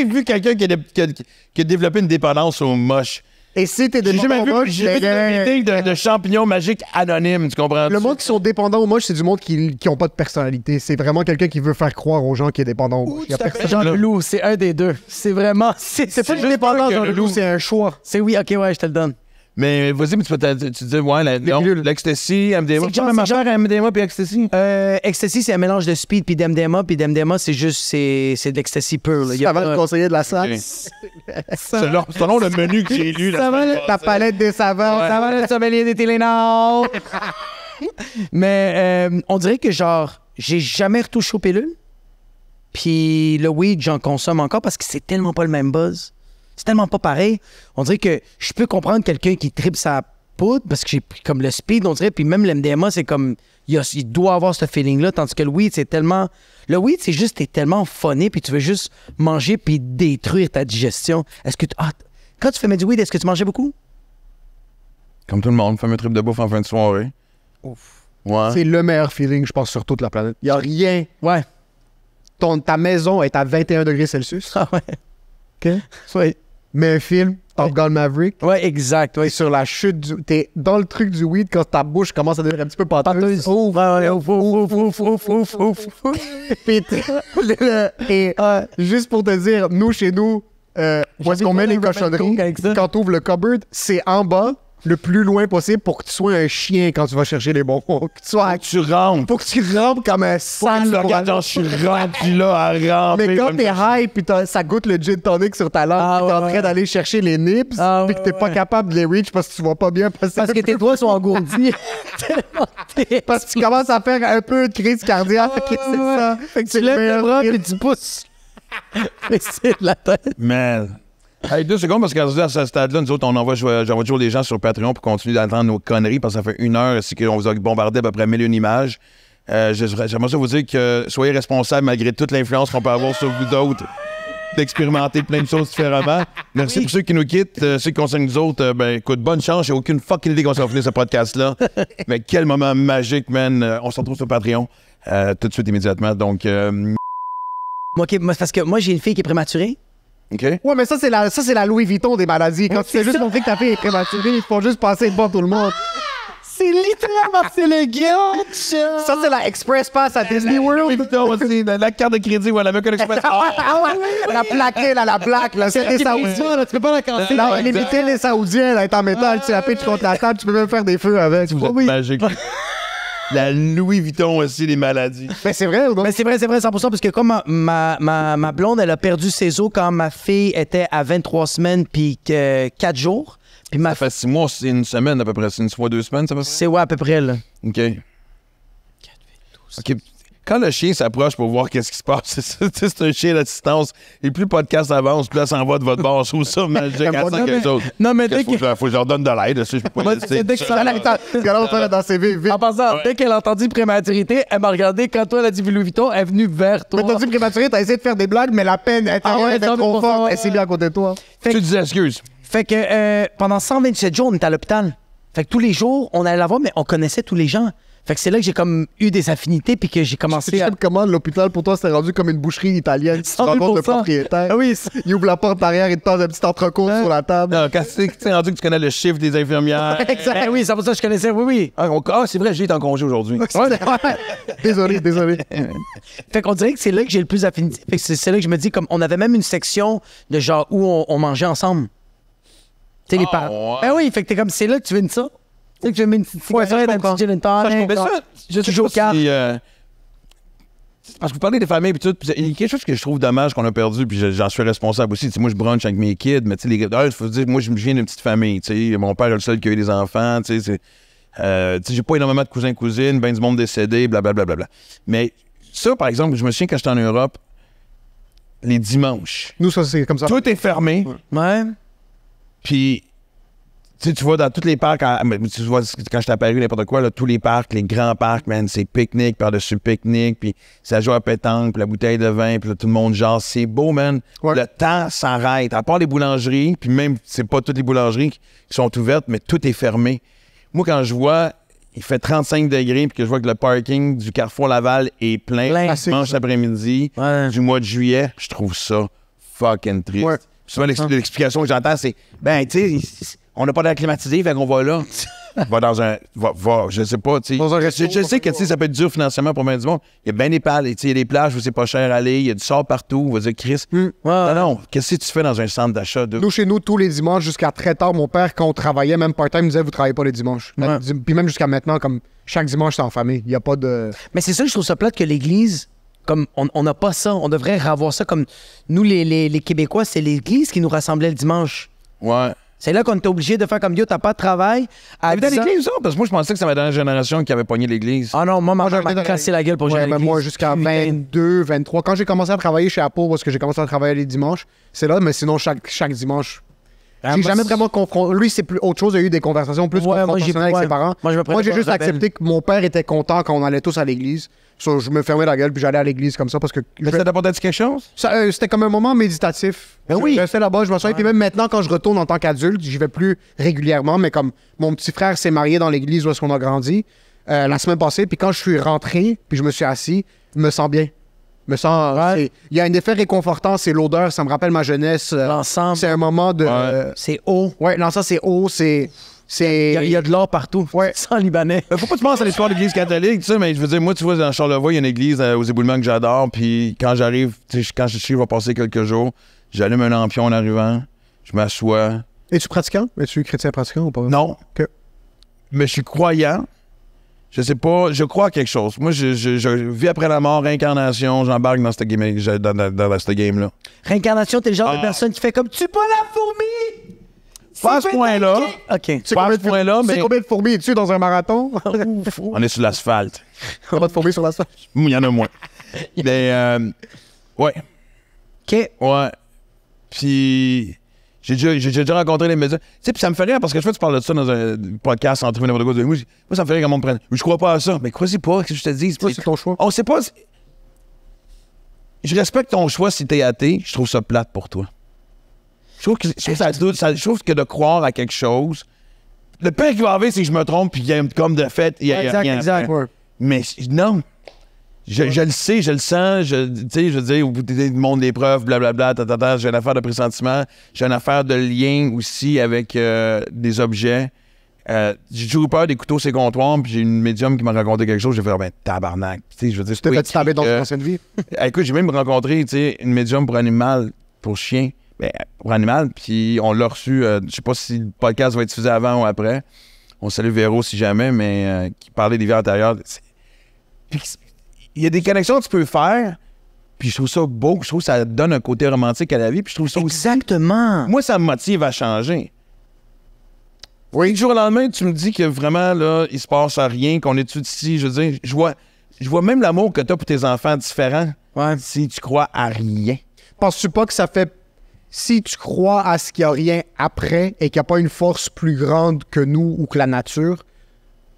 vu quelqu'un qui a développé une dépendance au moche. Et si t'es J'ai jamais vu moche, une meeting de champignons magiques anonymes, tu comprends? le monde qui sont dépendants au moche, c'est du monde qui ont pas de personnalité. C'est vraiment quelqu'un qui veut faire croire aux gens qu'il est dépendant au moche. Jean Leloup, c'est un des deux. C'est vraiment. C'est pas juste une dépendance, que Jean Leloup, c'est un choix. C'est oui, ok, ouais, je te le donne. Mais vas-y, mais tu dis, ouais, l'ecstasy, MDMA. C'est Comment marche MDMA puis ecstasy? Ecstasy, c'est un mélange de speed puis d'MDMA. Puis d'MDMA, c'est juste, c'est de l'ecstasy pur. Là. Avant de conseiller de la salle. Selon le menu que j'ai lu. Ta palette des saveurs. Ça va le sommelier des Télénors. Mais on dirait que, genre, j'ai jamais retouché aux pilules. Puis le weed, j'en consomme encore parce que c'est tellement pas le même buzz. C'est tellement pas pareil. On dirait que je peux comprendre quelqu'un qui tripe sa poudre parce que j'ai pris comme le speed, on dirait. Puis même le MDMA, c'est comme... Il doit avoir ce feeling-là. Tandis que le weed, c'est tellement... Le weed, c'est juste... T'es tellement funné puis tu veux juste manger puis détruire ta digestion. Est-ce que... quand tu fumais du weed, est-ce que tu mangeais beaucoup? Comme tout le monde, fameux trip de bouffe en fin de soirée. Ouf. Ouais. C'est le meilleur feeling, je pense, sur toute la planète. Il y a rien. Ouais. ta maison est à 21 degrés Celsius. Ah ouais. OK? Ouais. Mets un film, Top Gun Maverick. Ouais, exact. T'es Ouais. sur la chute du... T'es dans le truc du weed quand ta bouche commence à devenir un petit peu pâteuse. Ouf, ouais, ouf, ouf, ouf, ouf, ouf, ouf, ouf. Puis et juste pour te dire, nous, chez nous, où est-ce qu'on met les cochonneries? avec ça. Quand tu ouvres le cupboard, c'est en bas, le plus loin possible pour que tu sois un chien quand tu vas chercher les bonbons. Que tu sois... Tu rentres. Faut que tu rampes comme un Tu sale. regardes, genre, je suis rendu là à ramper. Mais quand comme t'es ça. high pis ça goûte le gin tonic sur ta langue, pis t'es en train d'aller chercher les nips, pis que t'es pas capable de les reach parce que tu vois pas bien. Parce que tes doigts sont engourdis. Parce que tu commences à faire un peu de crise cardiaque. C'est ça. Fait que tu lèves le bras et tu pousses. C'est de la tête. Man. Hey, 2 secondes, parce qu'à ce stade-là, nous autres, j'envoie toujours des gens sur Patreon pour continuer d'entendre nos conneries, parce que ça fait 1 heure ici qu'on vous a bombardé à peu près 1000 images. J'aimerais ça vous dire que soyez responsables malgré toute l'influence qu'on peut avoir sur vous autres, d'expérimenter plein de choses différemment. Merci pour ceux qui nous quittent, ceux qui concernent nous autres. Ben, écoute, bonne chance. J'ai aucune fucking idée qu'on s'en finir ce podcast-là. Mais quel moment magique, man. On se retrouve sur Patreon tout de suite, immédiatement. Donc, OK, parce que moi, j'ai une fille qui est prématurée. OK? Ouais, mais ça, c'est la Louis Vuitton des maladies. Quand tu sais juste montrer que ta fille est prématurée, ils font juste passer devant tout le monde. C'est littéralement, c'est le guilt. Ça, c'est la Express Pass à Disney World. Aussi, la carte de crédit, voilà, même que l'Express. La plaquée, là, la blague, là, c'est les Saoudiens, là, tu peux pas la casser. Non, limiter les Saoudiens, là, est en métal, tu la pitches contre la table, tu peux même faire des feux avec. Vous êtes magique. La Louis Vuitton aussi, les maladies. Mais c'est vrai ou non? Mais c'est vrai, 100%, parce que comme ma blonde, elle a perdu ses os quand ma fille était à 23 semaines puis 4 jours. Puis Ça fait 6 mois, c'est 1 semaine à peu près. C'est 1 fois 2 semaines, ça va? C'est ouais, à peu près, là. OK. 4, 8, 12. OK. Quand le chien s'approche pour voir qu'est-ce qui se passe, c'est un chien d'assistance. Et plus le podcast avance, plus elle s'en va de votre bord. Je trouve ça magique. Elle sent quelque chose. Non, mais dès que... Faut que je leur donne de l'aide. Je peux pas laisser. Dès que ça... Regarde, on fait dans ses vies, vite. En passant, dès qu'elle a entendu prématurité, elle m'a regardé. Quand toi, elle a dit Louis Vuitton, elle est venue vers toi. Mais t'as dit prématuré, t'as essayé de faire des blagues, mais la peine était trop forte. Elle s'est bien à côté de toi. Tu disais excuse. Fait que pendant 127 jours, on était à l'hôpital. Fait que tous les jours, on allait la voir, mais on connaissait tous les gens. Fait que c'est là que j'ai comme eu des affinités puis que j'ai commencé à... Comment l'hôpital, pour toi, c'était rendu comme une boucherie italienne. Tu te rencontres le propriétaire. Ah oui. Il ouvre la porte arrière et te passe un petit entrecôte sur la table. Non, quand c'est rendu que tu connais le chiffre des infirmières. Exact. Oui, c'est pour ça que je connaissais. Oui. Ah, c'est vrai, j'ai été en congé aujourd'hui. Désolé. Fait qu'on dirait que c'est là que j'ai le plus d'affinité. Fait que c'est là que je me dis, comme on avait même une section de genre où on mangeait ensemble. Tu sais, les parents. Ouais. Ben oui, fait que t'es comme, c'est là que tu veux ça. Tu sais que je mets une petite cigarette, un petit gin and tonic. Mais ça, je Tu joues aux cartes. Parce que vous parlez des familles et tout, puis il y a quelque chose que je trouve dommage qu'on a perdu, puis j'en suis responsable aussi. Tu sais, moi, je brunch avec mes kids, mais tu sais, il faut dire, moi, je viens d'une petite famille. Tu sais, mon père est le seul qui a eu des enfants. Tu sais, j'ai pas énormément de cousins-cousines, ben du monde décédé, blablabla. Mais ça, par exemple, je me souviens quand j'étais en Europe, les dimanches, Nous, ça, c'est comme ça. tout est fermé, Ouais. puis tu vois dans tous les parcs, tu vois quand je t'ai apparu n'importe quoi, là, tous les parcs, les grands parcs, man, c'est pique-nique par-dessus pique-nique, puis ça joue à pétanque, puis la bouteille de vin, puis là, tout le monde genre, c'est beau, man. Ouais. Le temps s'arrête, à part les boulangeries, puis même, c'est pas toutes les boulangeries qui sont ouvertes, mais tout est fermé. Moi, quand je vois, il fait 35 degrés, puis que je vois que le parking du Carrefour Laval est plein dimanche après-midi, du mois de juillet, je trouve ça fucking triste. Ouais. Souvent, l'explication que j'entends, c'est, ben, tu sais, on n'a pas d'air climatisé, fait qu'on va là. Va dans un. Je sais pas, tu sais. Dans un resto. Je sais que, tu sais, ça peut être dur financièrement pour bien du monde. Il y a bien des pales, tu sais, il y a des plages où c'est pas cher à aller, il y a du sort partout. On va dire, Chris. Non, qu'est-ce que tu fais dans un centre d'achat? Nous, chez nous, tous les dimanches, jusqu'à très tard, mon père, quand on travaillait, même part-time, disait, vous travaillez pas les dimanches. Ouais. Puis même jusqu'à maintenant, comme chaque dimanche, c'est en famille. Il n'y a pas de... Mais c'est ça, je trouve ça plate que l'Église, comme on n'a pas ça, on devrait avoir ça comme nous, les Québécois, c'est l'Église qui nous rassemblait le dimanche. Ouais. C'est là qu'on était obligé de faire comme yo, t'as pas de travail. À Mais dans 10 ans- l'église, ça? Parce que moi, je pensais que ça ma dernière génération qui avait pogné l'église. Ah non, moi, ma mère j'avais m'a dans cassé la gueule pour gérer Ouais, mais l'église. moi, jusqu'à 22, 23. Quand j'ai commencé à travailler chez Apple, parce que j'ai commencé à travailler les dimanches, c'est là, mais sinon, chaque dimanche. Ah, J'ai moi, jamais c'est- vraiment confronté. Lui, c'est plus autre chose. Il y a eu des conversations plus Ouais, moi, j'ai- confrontationnelles avec ouais. ses parents. Moi, je me prenais j'ai pas juste aux appels. accepté que mon père était content quand on allait tous à l'église. So, je me fermais la gueule puis j'allais à l'église comme ça parce que Mais ça t'apportait quelque chose? c'était comme un moment méditatif. Ben oui. Je restais là-bas, je m'assoyais. Puis même maintenant, quand je retourne en tant qu'adulte, j'y vais plus régulièrement, mais comme mon petit frère s'est marié dans l'église où est-ce qu'on a grandi la semaine passée, puis quand je suis rentré, puis je me suis assis, je me sens bien. Mais ça, il y a un effet réconfortant, c'est l'odeur, ça me rappelle ma jeunesse. L'encens. C'est un moment de... C'est haut. Ouais, l'encens, c'est haut, c'est... Il y a de l'or partout. Ouais. Sans libanais. Pourquoi tu penses à l'histoire de l'Église catholique, tu sais, mais je veux dire, moi, tu vois, dans Charlevoix, il y a une église aux éboulements que j'adore, puis quand j'arrive, tu sais, quand je suis, je vais passer quelques jours, j'allume un lampion en arrivant, je m'assois. Es-tu pratiquant? Es-tu chrétien pratiquant ou pas? Non. OK. Mais je suis croyant. Je sais pas, je crois à quelque chose. Moi, je vis après la mort, réincarnation, j'embarque dans cette game-là. Réincarnation, t'es le genre de personne qui fait comme tu pas la fourmi! Pas à ce point-là. OK. Pas à ce point-là, mais. C'est combien de fourmis es-tu dans un marathon? On est sur l'asphalte. Il n'y a pas de fourmis sur l'asphalte. Il y en a moins. Mais, ouais. OK. Ouais. Puis, j'ai déjà rencontré les médias. Tu sais, puis ça me fait rire parce que je fais, tu parles de ça dans un podcast entre n'importe quoi. Moi, ça me fait rire quand on me prenne. Je crois pas à ça. Mais crois-y pas, qu'est-ce que je te dis? C'est ton choix. On sait pas. Je respecte ton choix si t'es athée. Je trouve ça plate pour toi. Je trouve que de croire à quelque chose. Le pire qui va arriver, c'est que je me trompe puis qu'il y a comme de fait. Il y a rien. Exact. Ouais. Mais non. Je le sais, je le sens, tu sais, je veux dire, au bout du monde des preuves, blablabla, j'ai une affaire de pressentiment, j'ai une affaire de lien aussi avec des objets. J'ai toujours eu peur des couteaux sur les comptoirs, puis j'ai une médium qui m'a raconté quelque chose, j'ai fait, ben, tabarnak. Tu sais, je veux dire, Tu t'es fait taber dans ton ancienne vie? Écoute, j'ai même rencontré, tu sais, une médium pour animal, pour chien, ben, pour animal, puis on l'a reçu, je sais pas si le podcast va être diffusé avant ou après. On salue Véro si jamais, mais qui parlait des vies antérieures. Puis, il y a des connexions que tu peux faire, puis je trouve ça beau, je trouve que ça donne un côté romantique à la vie, puis je trouve ça Exactement. Moi, ça me motive à changer. Oui. Du jour au lendemain, tu me dis que vraiment, là, il se passe à rien, qu'on est ici, je veux dire, je vois même l'amour que tu as pour tes enfants différent si tu crois à rien. Penses-tu pas que ça fait... Si tu crois à ce qu'il n'y a rien après et qu'il n'y a pas une force plus grande que nous ou que la nature,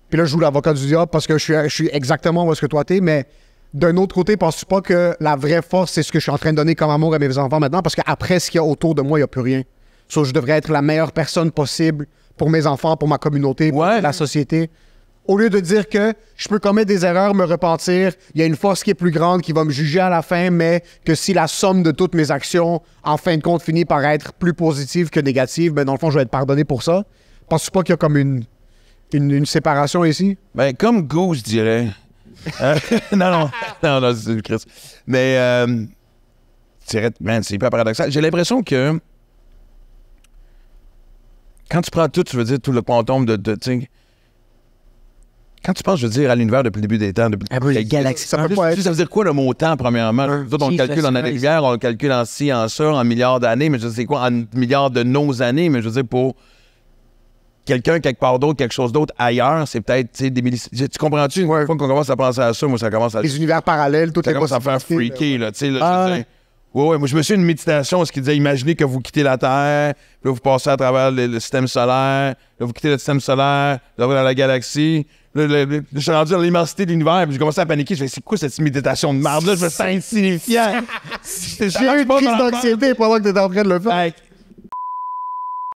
puis là, je joue l'avocat du diable parce que je suis exactement où est-ce que toi t'es, mais d'un autre côté, penses-tu pas que la vraie force, c'est ce que je suis en train de donner comme amour à mes enfants maintenant? Parce qu'après, ce qu'il y a autour de moi, il n'y a plus rien. So, je devrais être la meilleure personne possible pour mes enfants, pour ma communauté, pour la société. Au lieu de dire que je peux commettre des erreurs, me repentir, il y a une force qui est plus grande qui va me juger à la fin, mais que si la somme de toutes mes actions, en fin de compte, finit par être plus positive que négative, ben dans le fond, je vais être pardonné pour ça. Penses-tu pas qu'il y a comme une séparation ici? Ben, comme Go, je dirais. Non, c'est Chris. Mais, c'est hyper paradoxal. J'ai l'impression que quand tu prends tout, tu veux dire, tout le quantum de quand tu penses, je veux dire, à l'univers depuis le début des temps, depuis la galaxie. Ça veut dire quoi le mot temps, premièrement? Nous autres, on le calcule en années-lumière, on le calcule en ci, en ça, en milliards d'années, mais je sais quoi, en milliards de nos années, mais je veux dire, pour quelqu'un quelque part d'autre, quelque chose d'autre ailleurs, c'est peut-être des millisecond. Tu comprends-tu? Une fois qu'on commence à penser à ça, moi, ça commence à... Les univers parallèles, tout ça commence à faire freaky, là, tu sais, là, je veux dire. Ouais, moi, je me suis une méditation, ce qui disait, imaginez que vous quittez la Terre, puis là, vous passez à travers le système solaire, là, vous quittez le système solaire, vous allez dans la galaxie. Là, je suis rendu dans l'immensité de l'univers, puis j'ai commencé à paniquer. Je me suis dit, c'est quoi cette méditation de merde-là? Je me sens insignifiant. J'ai eu une crise d'anxiété pendant que t'étais en train de le faire.